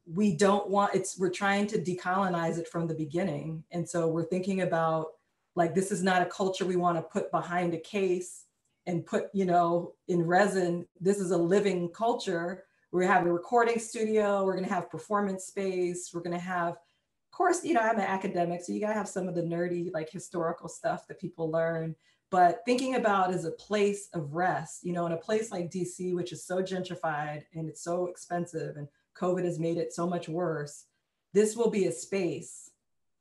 we don't want, we're trying to decolonize it from the beginning. And so we're thinking about, like, this is not a culture we want to put behind a case and put, you know, in resin. This is a living culture. We're going to have a recording studio. We're going to have performance space. We're going to have, of course, you know, I'm an academic, so you got to have some of the nerdy, like, historical stuff that people learn. But thinking about as a place of rest, you know, in a place like DC, which is so gentrified and it's so expensive and COVID has made it so much worse, this will be a space,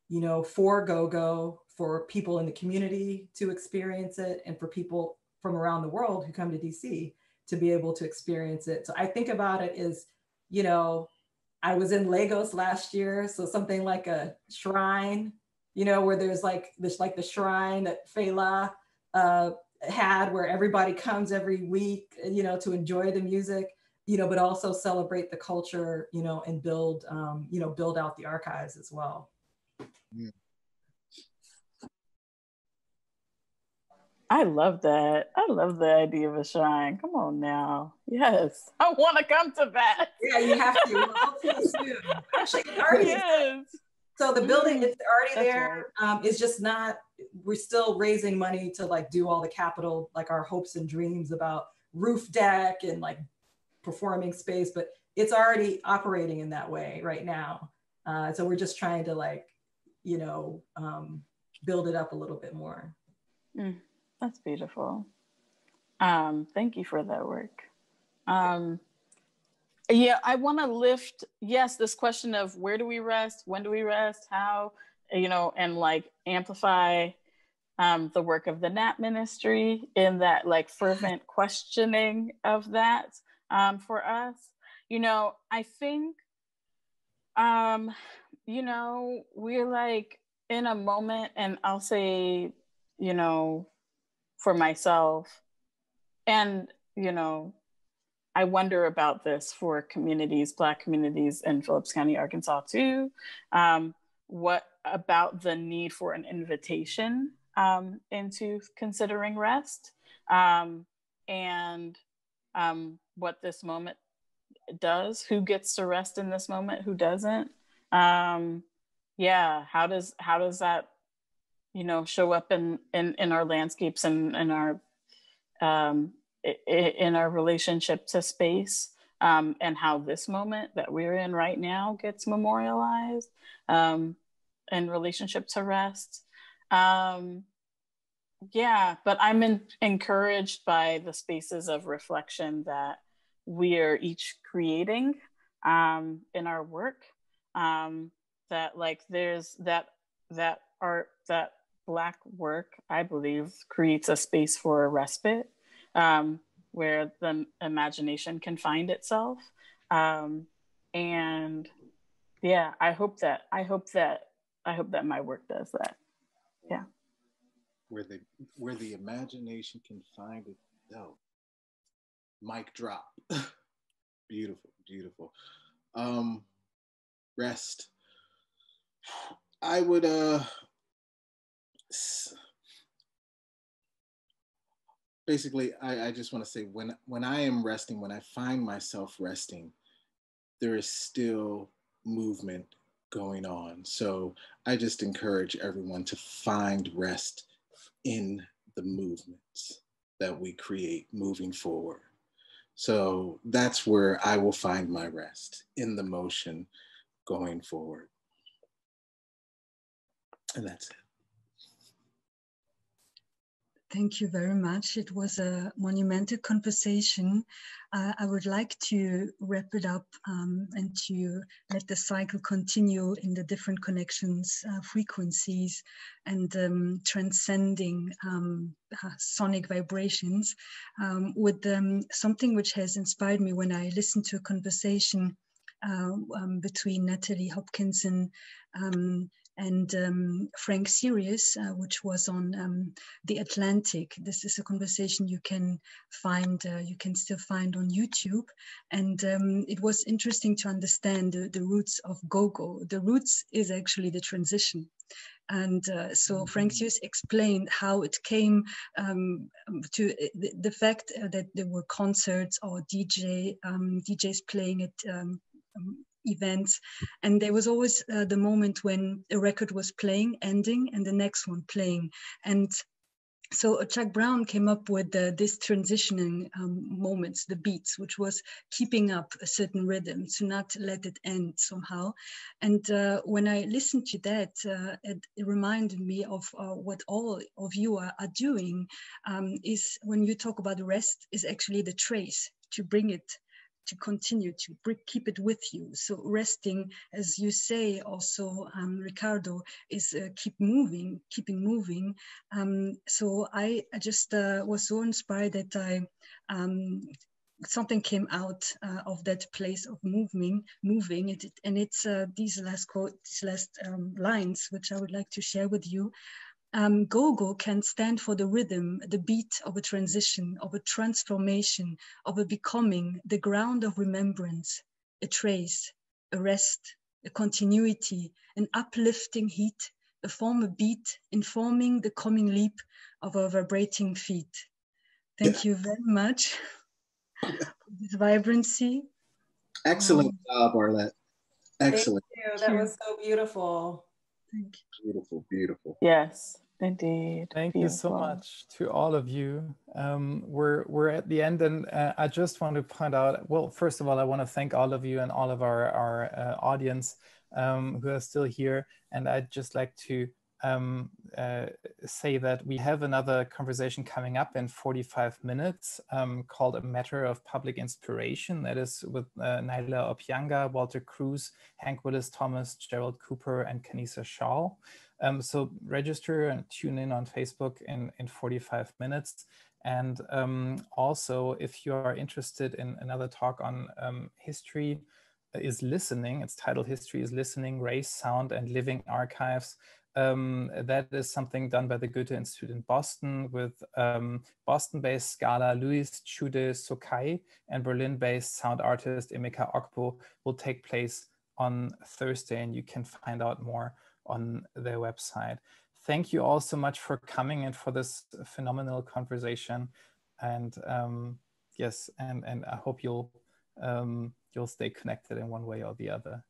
you know, for go-go, for people in the community to experience it, and for people from around the world who come to DC to be able to experience it. So I think about it as, you know, I was in Lagos last year, so something like a shrine, you know, where there's like the shrine that Fela had, where everybody comes every week, you know, to enjoy the music, you know, but also celebrate the culture, you know, and build, you know, build out the archives as well. Mm. I love that. I love the idea of a shrine. Come on now. Yes. I want to come to that. Yeah, you have to. Well, hopefully soon. Actually, it already is. So the building is already there. Right. It's just not, we're still raising money to, like, do all the capital, like our hopes and dreams about roof deck and, like, performing space, but it's already operating in that way right now. So we're just trying to, like, you know, build it up a little bit more. That's beautiful. Thank you for that work. Yeah, I want to lift, yes, this question of where do we rest, when do we rest, how, you know, and, like, amplify the work of the Nat Ministry in that, like, fervent questioning of that for us. You know, I think, you know, we're, like, in a moment, and I'll say, you know, for myself, and, you know, I wonder about this for communities, Black communities in Phillips County, Arkansas too. What about the need for an invitation into considering rest, and what this moment does, who gets to rest in this moment, who doesn't? Yeah, how does that, you know, show up in our landscapes and in our relationship to space, and how this moment that we're in right now gets memorialized in relationship to rest. Yeah, but I'm encouraged by the spaces of reflection that we are each creating in our work, that, like, there's that art, that Black work, I believe, creates a space for a respite, where the imagination can find itself. And yeah, I hope that my work does that. Yeah. Where the imagination can find itself. Mic drop. Beautiful, beautiful. Rest. I would basically, I just want to say, when I am resting, when I find myself resting, there is still movement going on. So I just encourage everyone to find rest in the movements that we create moving forward. So that's where I will find my rest, in the motion going forward. And that's it. Thank you very much. It was a monumental conversation. I would like to wrap it up and to let the cycle continue in the different connections, frequencies, and transcending sonic vibrations with something which has inspired me when I listened to a conversation between Natalie Hopkinson and Frank Sirius, which was on the Atlantic. This is a conversation you can find, you can still find on YouTube. And it was interesting to understand the roots of go-go. The roots is actually the transition. And so Frank Sirius explained how it came to the fact that there were concerts or DJs playing at events. And there was always the moment when a record was playing, ending, and the next one playing. And so Chuck Brown came up with this transitioning moments, the beats, which was keeping up a certain rhythm to not let it end somehow. And when I listened to that, it reminded me of what all of you are doing, is when you talk about rest, is actually the trace to bring it, to continue to keep it with you. So resting, as you say also, Ricardo, is keeping moving. So I just was so inspired that something came out of that place of moving, and it's these last lines, which I would like to share with you. Go-go can stand for the rhythm, the beat of a transition, of a transformation, of a becoming, the ground of remembrance, a trace, a rest, a continuity, an uplifting heat, a former beat informing the coming leap of our vibrating feet. Thank you very much for this vibrancy. Excellent job, Arlette. Excellent. Thank you. That was so beautiful. Thank you. Beautiful, beautiful. Yes. Indeed. Thank Beautiful. you so much to all of you. We're at the end, and I just want to point out, well, first of all, I want to thank all of you and all of our audience who are still here. And I'd just like to say that we have another conversation coming up in 45 minutes called A Matter of Public Inspiration. That is with Naila Opianga, Walter Cruz, Hank Willis Thomas, Gerald Cooper, and Kanisa Shaw. So register and tune in on Facebook in 45 minutes. And also, if you are interested in another talk on History is Listening, it's titled History is Listening, Race, Sound, and Living Archives. That is something done by the Goethe-Institut in Boston with Boston-based scholar Luis Chude Sokai and Berlin-based sound artist Emeka Okpo will take place on Thursday, and you can find out more on their website. Thank you all so much for coming and for this phenomenal conversation. And yes, and I hope you'll stay connected in one way or the other.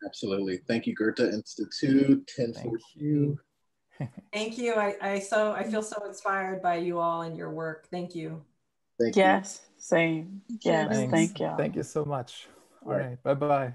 Absolutely. Thank you, Goethe-Institut. Thank you. Thank you. I feel so inspired by you all and your work. Thank you. Yes, same. Yes, thank you. Thank you so much. All right. Bye-bye.